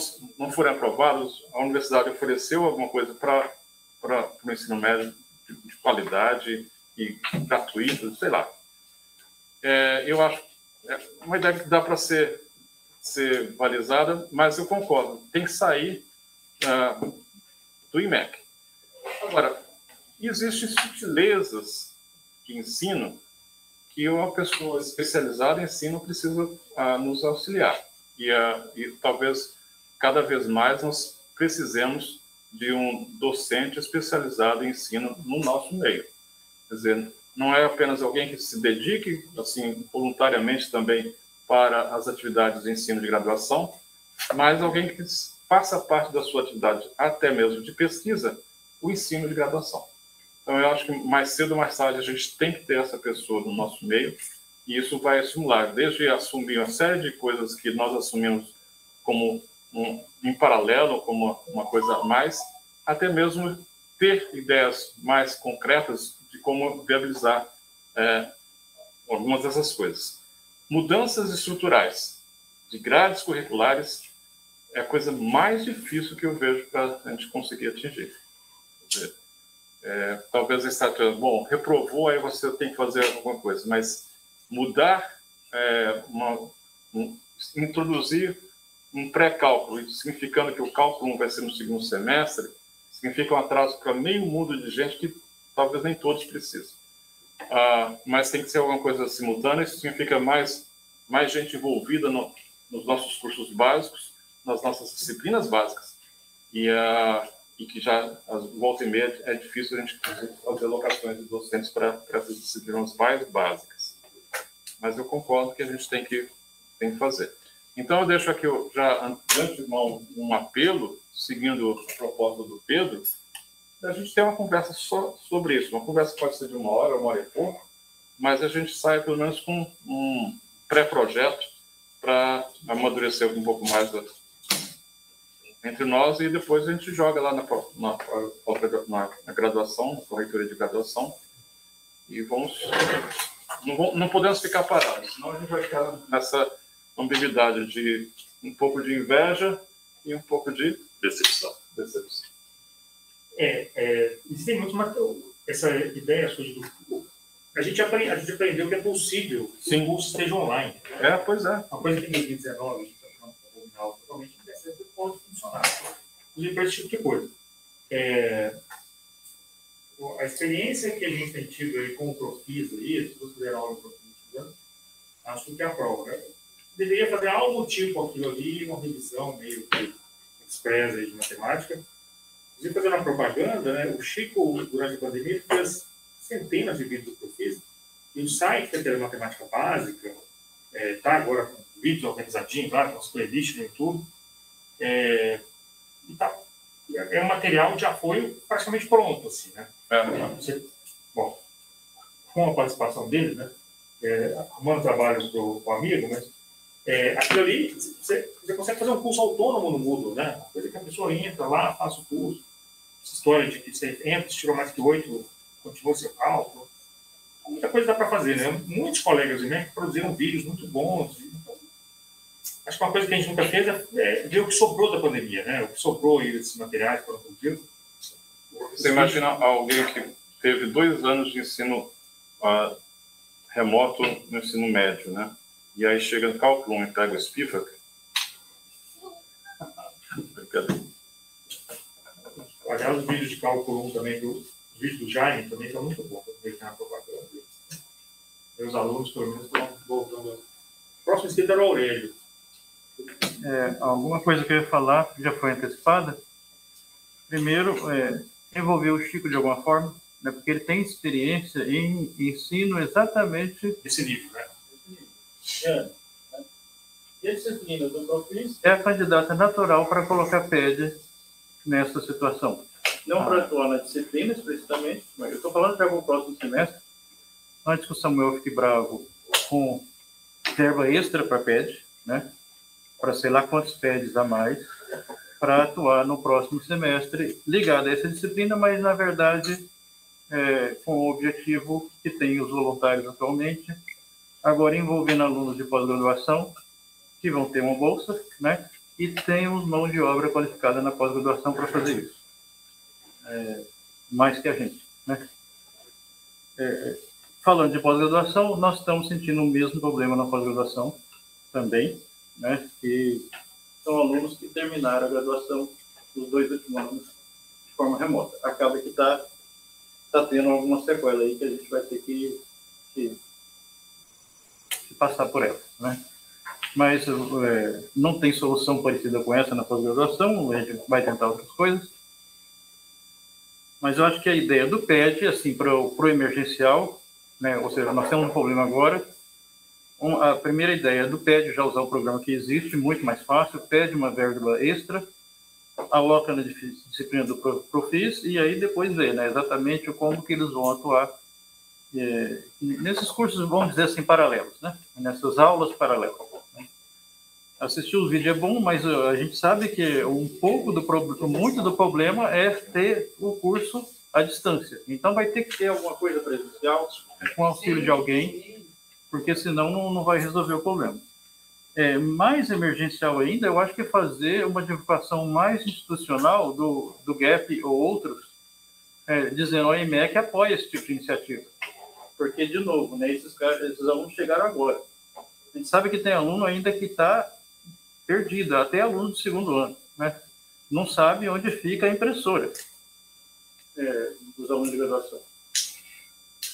forem aprovados, a universidade ofereceu alguma coisa para o ensino médio de qualidade e gratuito, sei lá. Eu acho uma ideia que dá para ser balizada, mas eu concordo, tem que sair do IMEC. Agora, existem sutilezas de ensino que uma pessoa especializada em ensino precisa nos auxiliar. E talvez, cada vez mais, nós precisemos de um docente especializado em ensino no nosso meio. Quer dizer, não é apenas alguém que se dedique, assim, voluntariamente também para as atividades de ensino de graduação, mas alguém que faça parte da sua atividade, até mesmo de pesquisa, o ensino de graduação. Então, eu acho que mais cedo ou mais tarde a gente tem que ter essa pessoa no nosso meio, e isso vai estimular, desde assumir uma série de coisas que nós assumimos como em paralelo, como uma coisa a mais, até mesmo ter ideias mais concretas de como viabilizar algumas dessas coisas. Mudanças estruturais de grades curriculares é a coisa mais difícil que eu vejo para a gente conseguir atingir. Quer dizer, talvez a estratégia, bom, reprovou, aí você tem que fazer alguma coisa, mas mudar, introduzir um pré-cálculo, significando que o cálculo 1 vai ser no segundo semestre, significa um atraso para meio mundo de gente que talvez nem todos precisam. Mas tem que ser alguma coisa simultânea, isso significa mais gente envolvida nos nossos cursos básicos, nas nossas disciplinas básicas, e que já, volta e meia, é difícil a gente fazer alocações de docentes para essas disciplinas mais básicas. Mas eu concordo que a gente tem que fazer. Então, eu deixo aqui já, de antemão, um apelo, seguindo a proposta do Pedro, a gente ter uma conversa só sobre isso. Uma conversa pode ser de uma hora e pouco, mas a gente sai, pelo menos, com um pré-projeto para amadurecer um pouco mais entre nós, e depois a gente joga lá na graduação, na correitoria de graduação, e não podemos ficar parados, senão a gente vai ficar nessa ambiguidade de um pouco de inveja e um pouco de decepção. Existem muito essa ideia surge a gente aprendeu que é possível que o curso esteja online. Pois é. Uma coisa que em 2019 a gente está falando totalmente interessante, pode funcionar. Inclusive para esse tipo de coisa. A experiência que a gente tem tido aí com o Profis, se você fizer aula no Profis, acho que é a prova. Deveria fazer algo tipo aquilo ali, uma revisão meio que expressa de matemática. Inclusive, fazendo uma propaganda, né? O Chico, durante a pandemia, fez centenas de vídeos do Profis, e o site da Telematemática Básica está agora com vídeos organizadinhos lá, com as playlists no YouTube. É um material de apoio praticamente pronto, assim, né? Bom, com a participação dele, né? Arrumando trabalhos para o amigo, mas aquilo ali, você consegue fazer um curso autônomo no Moodle, né? Coisa que a pessoa entra lá, faz o curso. Essa história de que você entra, tirou mais que 8, continua seu cálculo. Muita coisa dá para fazer, né? Muitos colegas de MEC produziram vídeos muito bons. Então, acho que uma coisa que a gente nunca fez é ver o que sobrou da pandemia, né? O que sobrou aí desses materiais foram produzidos. Você imagina alguém que teve 2 anos de ensino remoto no ensino médio, né? E aí chega no cálculo 1 e pega o Spivak. Aliás, os vídeos de cálculo 1 também, os vídeos do Jaime também são muito bons. Meus alunos, pelo menos, estão voltando. O próximo inscrito era o Aurélio. Alguma coisa que eu ia falar, que já foi antecipada. Primeiro, envolver o Chico de alguma forma, né, porque ele tem experiência em ensino exatamente desse nível, né? E a disciplina do Profis é a candidata natural para colocar PED nessa situação. Não para atuar na disciplina explicitamente, mas eu estou falando de algum próximo semestre, antes que o Samuel fique bravo com verba extra para PED, né? Para sei lá quantos PEDs a mais, para atuar no próximo semestre ligado a essa disciplina, mas, na verdade, com o objetivo que tem os voluntários atualmente, agora envolvendo alunos de pós-graduação, que vão ter uma bolsa, né? E temos mão de obra qualificada na pós-graduação para fazer isso. Mais que a gente, né? Falando de pós-graduação, nós estamos sentindo o mesmo problema na pós-graduação também, né? Que são alunos que terminaram a graduação dos 2 últimos anos de forma remota. Acaba que está tendo alguma sequela aí que a gente vai ter que passar por ela, né? Mas não tem solução parecida com essa na pós-graduação, a gente vai tentar outras coisas. Mas eu acho que a ideia do PED, assim, para o emergencial, né? Ou seja, nós temos um problema agora. A primeira ideia do PED, já usar o programa que existe, muito mais fácil, pede uma vértebra extra, aloca na disciplina do Profis e aí depois vê, né, exatamente como que eles vão atuar nesses cursos, vamos dizer assim, paralelos, né? Nessas aulas paralelas. Né? Assistir os vídeos é bom, mas a gente sabe que muito do problema é ter o curso à distância. Então vai ter que ter alguma coisa presencial, com auxílio de alguém, porque senão não vai resolver o problema. Mais emergencial ainda, eu acho que fazer uma divulgação mais institucional do GAP ou outros, dizendo a EMEC apoia esse tipo de iniciativa. Porque, de novo, né, esses alunos chegaram agora. A gente sabe que tem aluno ainda que está perdido, até aluno do 2º ano, né? Não sabe onde fica a impressora dos alunos de graduação.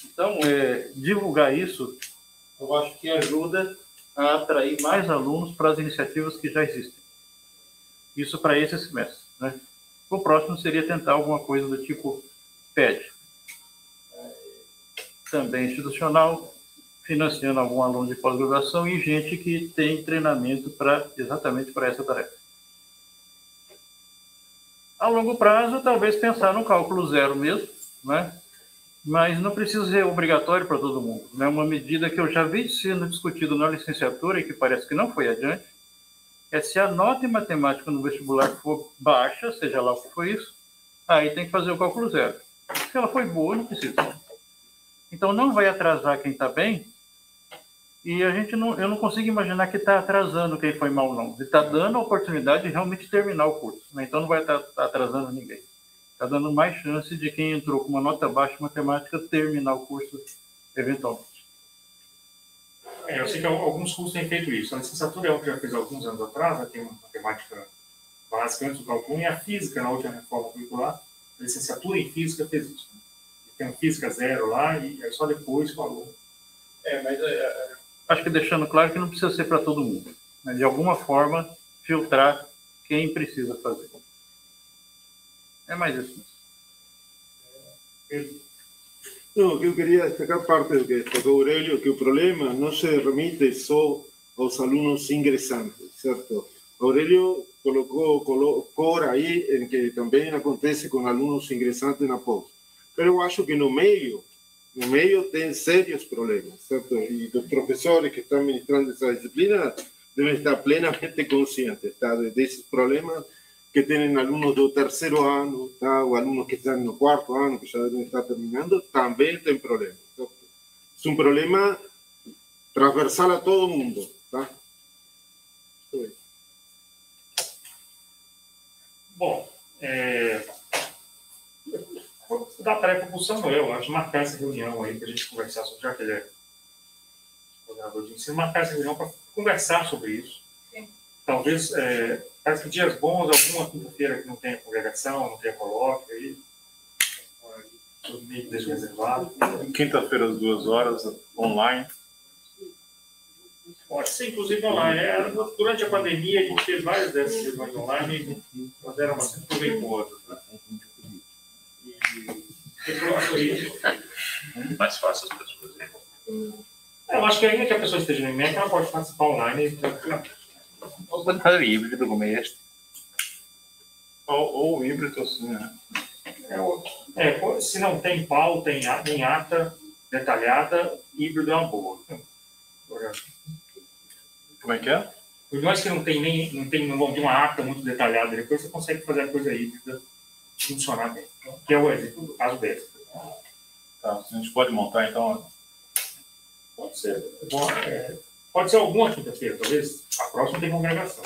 Então, divulgar isso, eu acho que ajuda a atrair mais alunos para as iniciativas que já existem. Isso para esse semestre, né? O próximo seria tentar alguma coisa do tipo PED. Também institucional, financiando algum aluno de pós-graduação e gente que tem treinamento exatamente para essa tarefa. A longo prazo, talvez pensar no cálculo zero mesmo, né? Mas não precisa ser obrigatório para todo mundo. É uma medida que eu já vi sendo discutido na licenciatura e que parece que não foi adiante, se a nota em matemática no vestibular for baixa, seja lá o que for isso, aí tem que fazer o cálculo zero. Se ela foi boa, não precisa. Então não vai atrasar quem está bem, e eu não consigo imaginar que está atrasando quem foi mal, não. Ele está dando a oportunidade de realmente terminar o curso, né? Então não vai estar atrasando ninguém. Está dando mais chance de quem entrou com uma nota baixa em matemática terminar o curso eventualmente. Eu sei que alguns cursos têm feito isso. A licenciatura é o que já fez alguns anos atrás, né? Tem uma matemática básica antes do cálculo, e a física, na última reforma curricular, a licenciatura em física fez isso. Né? Tem um física zero lá e é só depois o aluno. Mas acho que deixando claro que não precisa ser para todo mundo. Né? De alguma forma, filtrar quem precisa fazer. É mais isso. No, eu queria destacar parte do que destacou Aurélio, que o problema não se remite só aos alunos ingressantes, certo? Aurélio colocou aí em que também acontece com alunos ingressantes na pós. Mas eu acho que no meio tem sérios problemas, certo? E os professores que estão ministrando essa disciplina devem estar plenamente conscientes, tá? Desses problemas que têm alunos do 3º ano, tá? Ou alunos que estão no 4º ano, que já devem estar terminando, também tem problemas. Certo? É um problema transversal a todo mundo, tá? Bom, vou dar a tarefa para o Samuel, acho, marcar essa reunião aí para a gente conversar sobre, já que ele é coordenador de ensino, marcar essa reunião para conversar sobre isso. Sim. Talvez, parece que dias bons, alguma quinta-feira que não tenha congregação, não tenha colóquio, aí, meio desreservado. Quinta-feira às 2 horas, online. Pode ser, inclusive, online. Durante a pandemia, a gente fez várias dessas reuniões online e nós eram bastante proveitosas. Né? Mais fácil as pessoas. Eu acho que ainda que a pessoa esteja no IMEC, ela pode participar online. Pode fazer híbrido como este. Ou híbrido, assim, né? Se não tem pauta em ata detalhada, híbrido é uma boa. Como é que é? Por nós que não vão ter uma ata muito detalhada, depois você consegue fazer a coisa híbrida funcionar bem. Que é o exemplo do caso desse. Tá, a gente pode montar, então. Pode ser. Bom, pode ser alguma quinta-feira, talvez. A próxima tem congregação.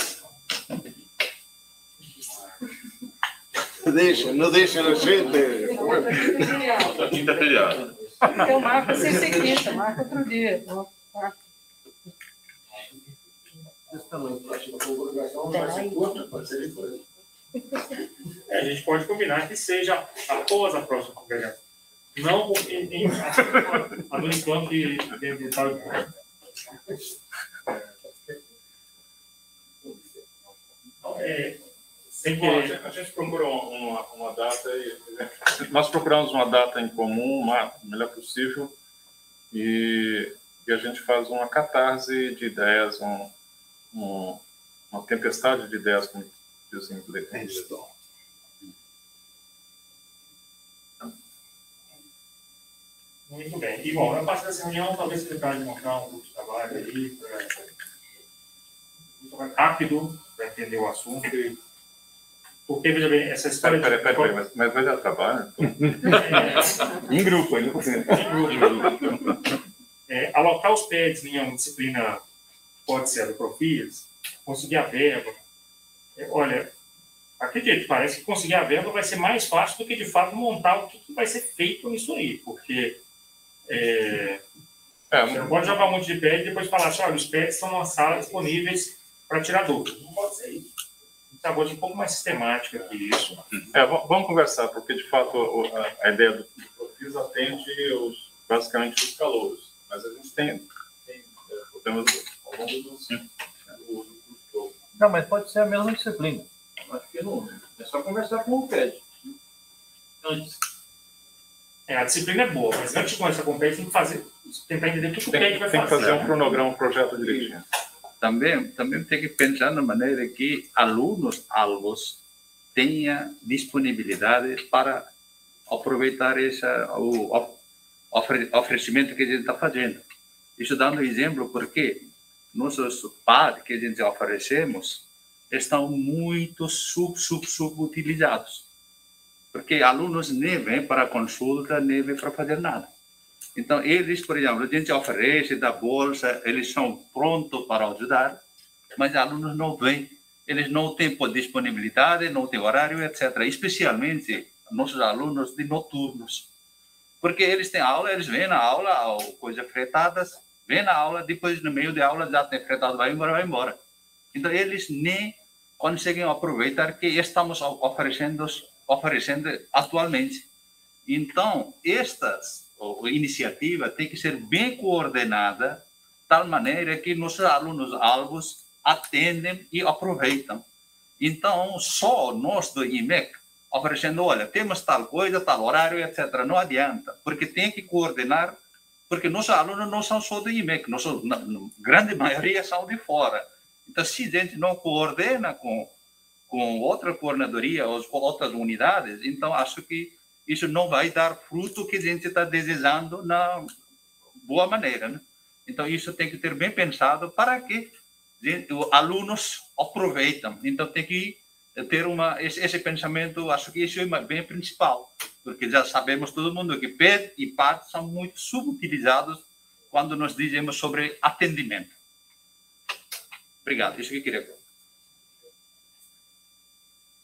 Não deixa a gente. A quinta é feriado. Então marca sem ser quinta, marca outro dia. A gente pode combinar que seja após a próxima congregação. Não administrando que dentro tal. A gente procurou uma data e nós procuramos uma data em comum, o melhor possível, e a gente faz uma catarse de ideias, uma tempestade de ideias, como diz em inglês. Muito bem. E, bom, a partir dessa reunião, talvez seja de montar um grupo de trabalho aí, rápido, para entender o assunto. Porque, veja bem, essa história... Peraí, mas vai dar trabalho? Em grupo, ainda por cima. Alocar os PEDs em uma disciplina, pode ser a do Profis, conseguir a verba. Olha, acredito, parece que conseguir a verba vai ser mais fácil do que, de fato, montar o que vai ser feito nisso aí, porque você não pode jogar um monte de PED e depois falar assim, olha, os PEDs estão numa sala disponíveis para tirar dúvidas. Não pode ser isso. Tá bom, um pouco mais sistemática que isso. Vamos conversar, porque, de fato, a ideia do Profis atende basicamente os calouros, mas a gente tem problemas ao longo do curso todo. Não, mas pode ser a mesma disciplina. Acho que não. É só conversar com o PED. Antes. A disciplina é boa, mas antes de começar com o PED, tem que tentar entender o que o PED vai fazer. Tem que fazer um cronograma, um projeto direitinho. Também tem que pensar na maneira que alunos-alvos tenham disponibilidade para aproveitar o oferecimento que a gente está fazendo. Isso dando exemplo porque nossos PAD que a gente oferecemos estão muito subutilizados. Porque alunos nem vêm para consulta, nem vêm para fazer nada. Então, eles, por exemplo, a gente oferece, dá bolsa, eles são prontos para ajudar, mas alunos não vêm. Eles não têm disponibilidade, não têm horário, etc. Especialmente nossos alunos de noturnos. Porque eles têm aula, eles vêm na aula, coisas fretadas, vêm na aula, depois no meio da aula já tem fretado, vai embora. Então, eles nem conseguem aproveitar que estamos oferecendo atualmente. Então, a iniciativa tem que ser bem coordenada, de tal maneira que nossos alunos-alvos atendem e aproveitam. Então, só nós do IMEC, oferecendo, olha, temos tal coisa, tal horário, etc., não adianta, porque tem que coordenar, porque nossos alunos não são só do IMEC, a grande maioria são de fora. Então, se a gente não coordena com outra coordenadoria ou outras unidades, então acho que isso não vai dar fruto que a gente está desejando na boa maneira, né? Então, isso tem que ter bem pensado para que os alunos aproveitem. Então, tem que ter esse pensamento, acho que isso é bem principal, porque já sabemos todo mundo que PED e PAD são muito subutilizados quando nós dizemos sobre atendimento. Obrigado, isso que eu queria.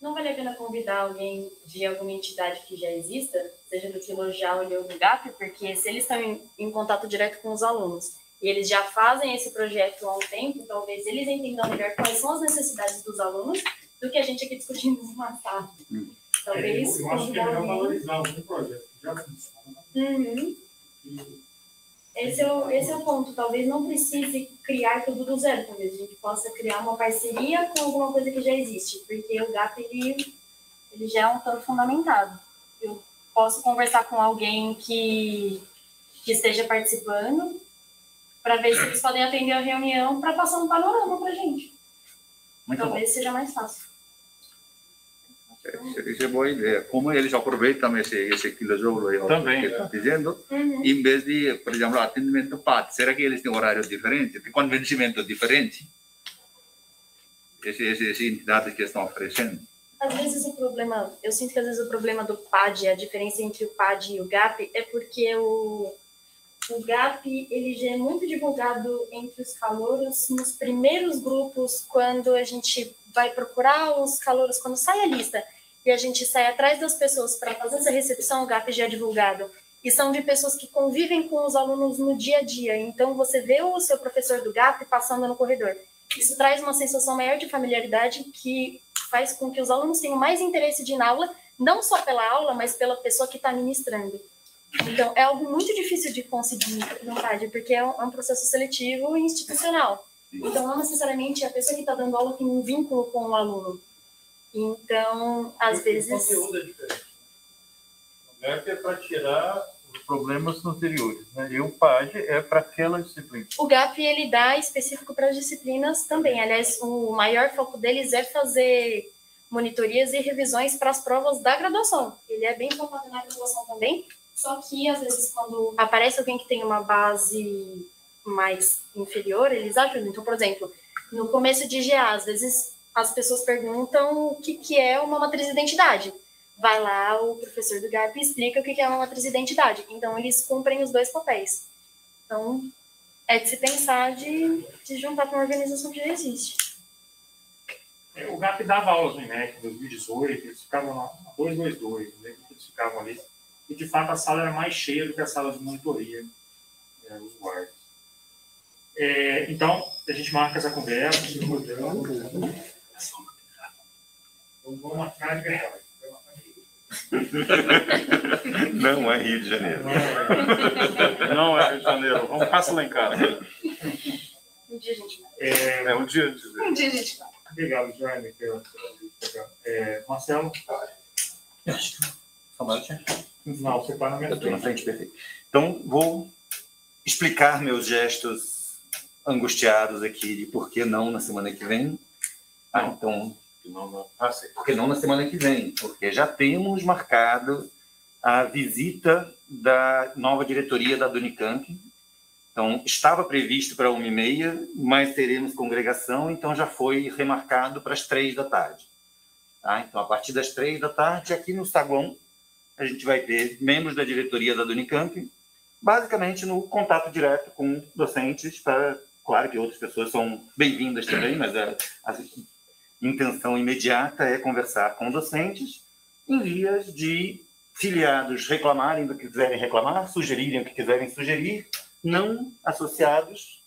Não vale a pena convidar alguém de alguma entidade que já exista, seja do Quilojal ou do GAP, porque se eles estão em contato direto com os alunos e eles já fazem esse projeto há um tempo, talvez eles entendam melhor quais são as necessidades dos alunos do que a gente aqui discutindo numa sala. Talvez... Eu acho que é melhor valorizar algum projeto que já funciona. Esse é o ponto. Talvez não precise criar tudo do zero. Talvez a gente possa criar uma parceria com alguma coisa que já existe. Porque o GAP, ele já é um tanto fundamentado. Eu posso conversar com alguém que esteja participando para ver se eles podem atender a reunião para passar um panorama para a gente. Talvez seja mais fácil. Isso é boa ideia. Como eles aproveitam esse quilojoule aí, também, que está dizendo, em vez de, por exemplo, atendimento PAT, será que eles têm horário diferente, tem convencimento diferente? Essas entidades que estão oferecendo. Às vezes o problema, eu sinto que às vezes o problema do PAD, a diferença entre o PAD e o GAP, é porque o GAP, ele já é muito divulgado entre os calouros nos primeiros grupos, quando a gente vai procurar os calouros, quando sai a lista, e a gente sai atrás das pessoas para fazer essa recepção, o GAP já é divulgado. E são de pessoas que convivem com os alunos no dia a dia. Então, você vê o seu professor do GAP passando no corredor. Isso traz uma sensação maior de familiaridade que faz com que os alunos tenham mais interesse de ir na aula, não só pela aula, mas pela pessoa que está ministrando. Então, é algo muito difícil de conseguir no PAD, porque é um processo seletivo e institucional. Então, não necessariamente a pessoa que está dando aula tem um vínculo com o aluno. Então, às vezes... O conteúdo é diferente. O GAP é para tirar os problemas anteriores, né? E o PAD é para aquela disciplina. O GAP, ele dá específico para as disciplinas também. Aliás, o maior foco deles é fazer monitorias e revisões para as provas da graduação. Ele é bem focado na graduação também, só que, às vezes, quando aparece alguém que tem uma base mais inferior, eles ajudam. Então, por exemplo, no começo de GA, às vezes as pessoas perguntam o que é uma matriz de identidade. Vai lá, o professor do GAP explica o que é uma matriz de identidade. Então, eles cumprem os dois papéis. Então, é de se pensar de juntar com uma organização que já existe. O GAP dava aulas no IMEC em 2018, eles ficavam na 222, né? Eles ficavam ali. E, de fato, a sala era mais cheia do que a sala de monitoria, os guardas. Então, a gente marca essa conversa. Vamos marcar de verdade. Não é Rio de Janeiro. Não é Rio de Janeiro. Vamos passar lá em casa. Um dia a gente vai. Um dia antes. Um dia a gente vai. Obrigado, Jaime. Marcelo? Não, você para na minha frente. Eu estou na frente, perfeito. Então, vou explicar meus gestos angustiados aqui de por que não na semana que vem. Então... Por que não na semana que vem? Porque já temos marcado a visita da nova diretoria da Unicamp. Então, estava previsto para 1h30, mas teremos congregação, então já foi remarcado para as 3 da tarde. Tá? Então, a partir das 3 da tarde, aqui no saguão, a gente vai ter membros da diretoria da Unicamp, basicamente no contato direto com docentes, claro que outras pessoas são bem-vindas também, mas a intenção imediata é conversar com docentes em vias de filiados reclamarem do que quiserem reclamar, sugerirem o que quiserem sugerir, não associados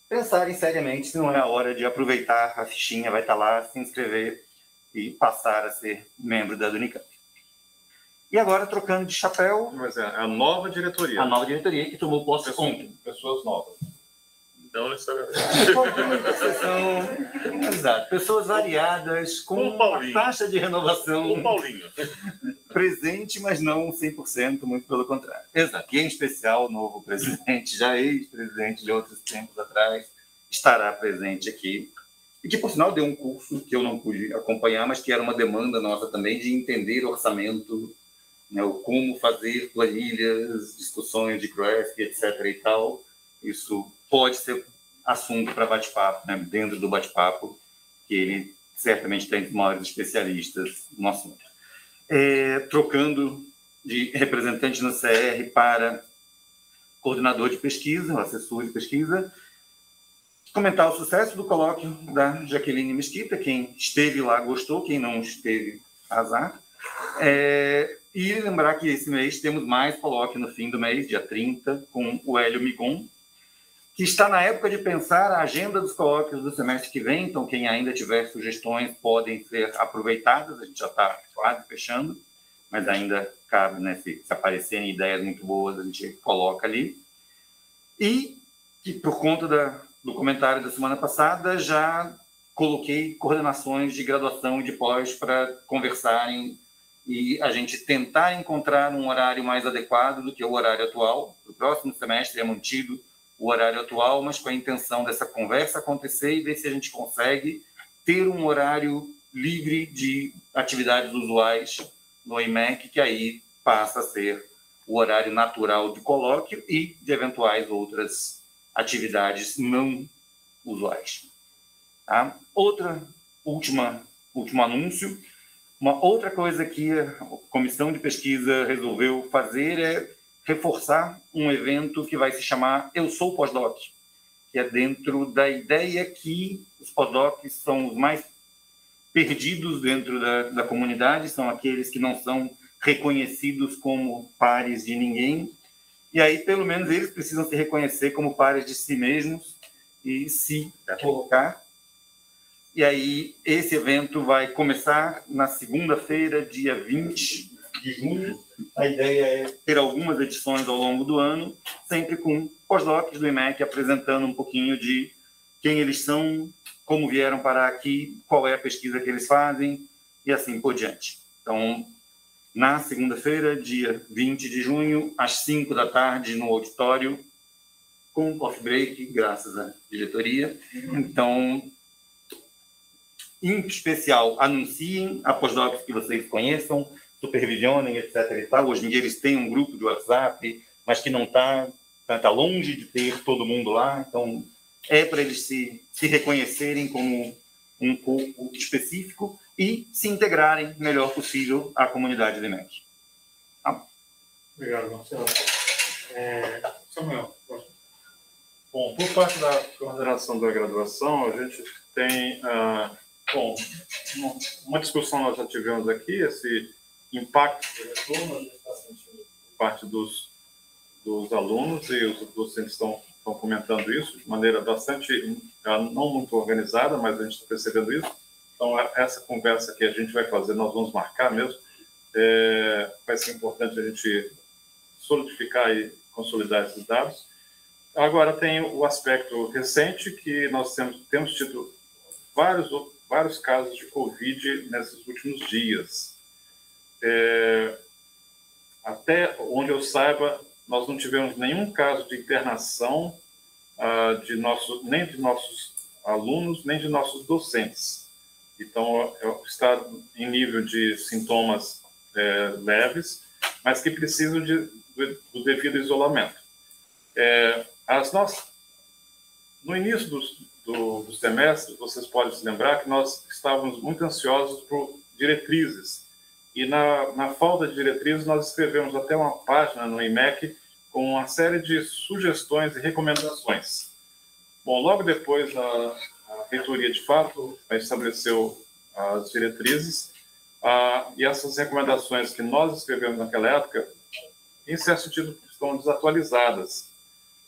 pensarem seriamente se não é a hora de aproveitar a fichinha, vai estar lá, se inscrever e passar a ser membro da Unicamp. E agora, trocando de chapéu... Mas é a nova diretoria. A nova diretoria que tomou posse ontem. Pessoas novas. Então, isso Exato. Pessoas variadas, com uma taxa de renovação o Paulinho. presente, mas não 100%, muito pelo contrário. Exato. E, em especial, o novo presidente, já ex-presidente de outros tempos atrás, estará presente aqui. E que, por sinal, deu um curso que eu não pude acompanhar, mas que era uma demanda nossa também de entender orçamento, né, o como fazer planilhas, discussões de CRESP, etc. e tal. Isso pode ser assunto para bate-papo, né, dentro do bate-papo, que ele certamente tem os maiores especialistas no assunto. Trocando de representante no CR para coordenador de pesquisa, assessor de pesquisa, comentar o sucesso do colóquio da Jaqueline Mesquita, quem esteve lá gostou, quem não esteve, azar. E lembrar que esse mês temos mais colóquio no fim do mês, dia 30, com o Hélio Migon, que está na época de pensar a agenda dos colóquios do semestre que vem, então quem ainda tiver sugestões podem ser aproveitadas, a gente já está quase fechando, mas ainda cabe, né, se aparecerem ideias muito boas, a gente coloca ali. E que, por conta do comentário da semana passada, já coloquei coordenações de graduação e de pós para conversarem e a gente tentar encontrar um horário mais adequado do que o horário atual. O próximo semestre é mantido o horário atual, mas com a intenção dessa conversa acontecer e ver se a gente consegue ter um horário livre de atividades usuais no IMEC, que aí passa a ser o horário natural de colóquio e de eventuais outras atividades não usuais. Tá? Último anúncio, Uma outra coisa que a comissão de pesquisa resolveu fazer é reforçar um evento que vai se chamar Eu Sou Pós-Doc, que é dentro da ideia que os pós-docs são os mais perdidos dentro da comunidade, são aqueles que não são reconhecidos como pares de ninguém, e aí pelo menos eles precisam se reconhecer como pares de si mesmos e se colocar. E aí esse evento vai começar na segunda-feira, dia 20 de junho. A ideia é ter algumas edições ao longo do ano, sempre com pós-docs do IMEC apresentando um pouquinho de quem eles são, como vieram parar aqui, qual é a pesquisa que eles fazem e assim por diante. Então, na segunda-feira, dia 20 de junho, às 5 da tarde, no auditório, com coffee break, graças à diretoria. Então, em especial, anunciem a pós-docs que vocês conheçam, supervisionem, etc. e tal. Hoje em dia eles têm um grupo de WhatsApp, mas que não está longe de ter todo mundo lá. Então, é para eles se reconhecerem como um corpo específico e se integrarem melhor possível à comunidade de IMEC. Obrigado, Marcelo. Samuel. Bom, por parte da coordenação da graduação, a gente tem uma discussão nós já tivemos aqui, esse impacto do retorno, a gente está sentindo por parte dos alunos, e os docentes estão comentando isso de maneira bastante, não muito organizada, mas a gente está percebendo isso. Então, essa conversa que a gente vai fazer, nós vamos marcar mesmo, vai ser importante a gente solidificar e consolidar esses dados. Agora, tem o aspecto recente, que nós temos tido vários casos de Covid nesses últimos dias. Até onde eu saiba, nós não tivemos nenhum caso de internação nem de nossos alunos, nem de nossos docentes. Então, está em nível de sintomas leves, mas que precisam do devido isolamento. No início do semestre, vocês podem se lembrar que nós estávamos muito ansiosos por diretrizes. E na falta de diretrizes, nós escrevemos até uma página no IMEC com uma série de sugestões e recomendações. Bom, logo depois, a reitoria, de fato, estabeleceu as diretrizes, e essas recomendações que nós escrevemos naquela época, em certo sentido, estão desatualizadas.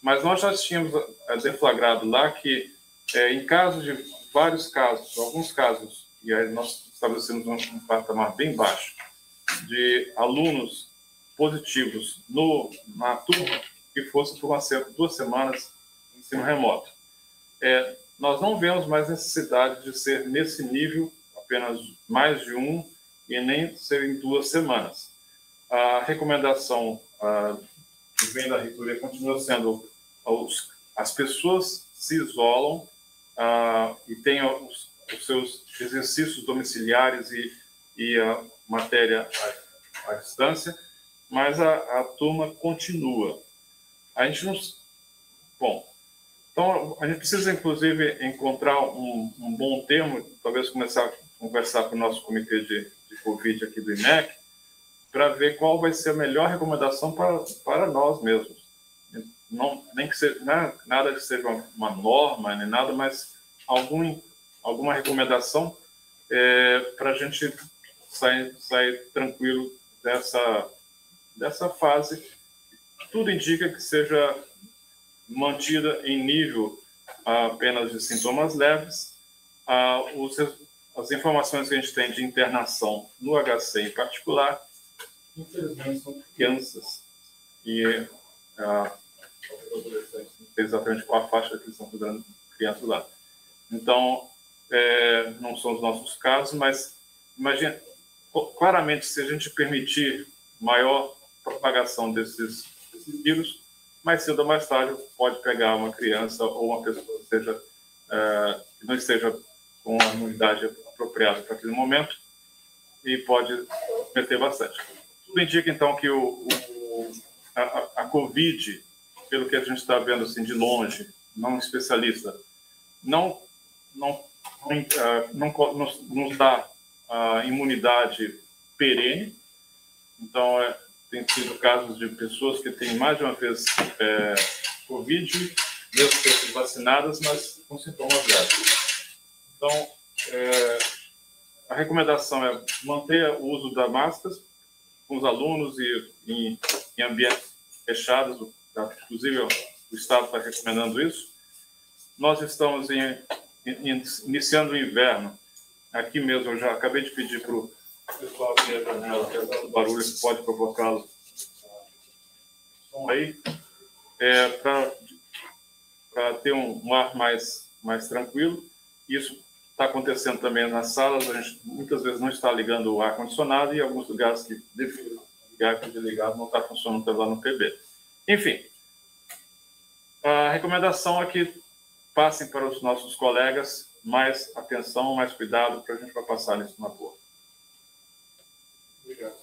Mas nós já tínhamos deflagrado lá que, em caso de vários casos, alguns casos, e aí nós estabelecemos um patamar bem baixo, de alunos positivos na turma, que fosse por 2 semanas de ensino remoto. Nós não vemos mais necessidade de ser nesse nível, apenas mais de um, e nem ser em 2 semanas. A recomendação que vem da reitoria continua sendo as pessoas se isolam e têm os seus exercícios domiciliares e a matéria à distância, mas a turma continua. A gente não... Bom, então a gente precisa, inclusive, encontrar um bom termo, talvez começar a conversar com o nosso comitê de Covid aqui do IMEC, para ver qual vai ser a melhor recomendação para nós mesmos. Nem que seja, nada que seja uma norma, nem nada, mas alguma recomendação para a gente sair tranquilo dessa fase. Tudo indica que seja mantida em nível apenas de sintomas leves. As informações que a gente tem de internação no HC em particular, infelizmente, são crianças. E adolescentes, não sei exatamente qual a faixa que eles estão cuidando crianças lá. Então, não são os nossos casos, mas imagina, claramente, se a gente permitir maior propagação desses vírus, mais cedo ou mais tarde pode pegar uma criança ou uma pessoa que não esteja com a imunidade apropriada para aquele momento e pode meter bastante. Tudo indica, então, que a Covid, pelo que a gente está vendo assim de longe, não especialista, não nos dá a imunidade perene. Então, tem sido casos de pessoas que têm mais de uma vez Covid, mesmo que vacinadas, mas com sintomas graves. Então, a recomendação é manter o uso da máscara com os alunos e em ambientes fechados, inclusive o Estado está recomendando isso. Nós estamos iniciando o inverno. Aqui mesmo, eu já acabei de pedir para o pessoal aqui na janela, apesar do barulho que pode provocá-lo aí, para ter um ar mais tranquilo. Isso está acontecendo também nas salas. A gente muitas vezes não está ligando o ar-condicionado e em alguns lugares que deveria ligar, que desligado, não está funcionando lá no PB. Enfim, a recomendação é que passem para os nossos colegas mais atenção, mais cuidado, para a gente vai passar isso na boa. Obrigado,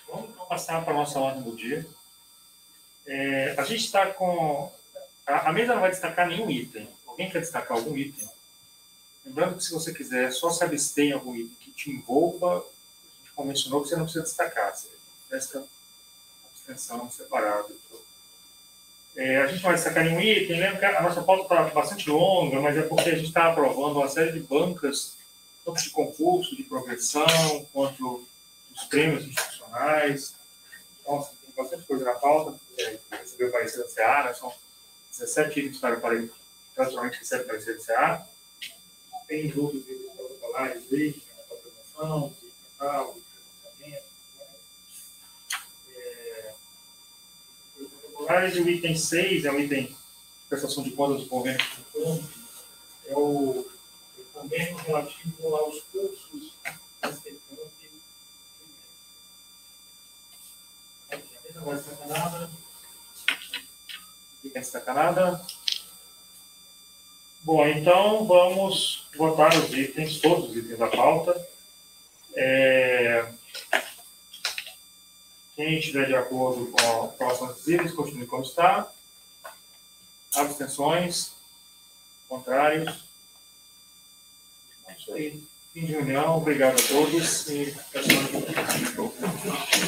vamos passar para a nossa ordem do dia. A gente está com... A mesa não vai destacar nenhum item. Alguém quer destacar algum item? Lembrando que, se você quiser só se abster em algum item que te envolva, a gente convencionou que você não precisa destacar. Você presta abstenção separada. A gente não vai destacar nenhum item. Lembra que a nossa pauta está bastante longa, mas é porque a gente está aprovando uma série de bancas, tanto de concurso, de progressão, quanto os prêmios institucionais. Então, assim, tem bastante coisa na pauta. Recebeu o parecer da Seara, são 17 itens para tradicionalmente recebe parecer da Seara. Tem outros itens protocolares, leis, a programação, capital, financiamento. O item 6 é o item de prestação de contas do convênio do é o convênio relativo aos cursos não vai destacar nada. Não quer destacar nada. Bom, então vamos votar os itens, todos os itens da pauta. Quem estiver de acordo com a aprovação desses itens, continue como está. Abstenções? Contrários? É isso aí. Fim de reunião. Obrigado a todos. E até semana que vem.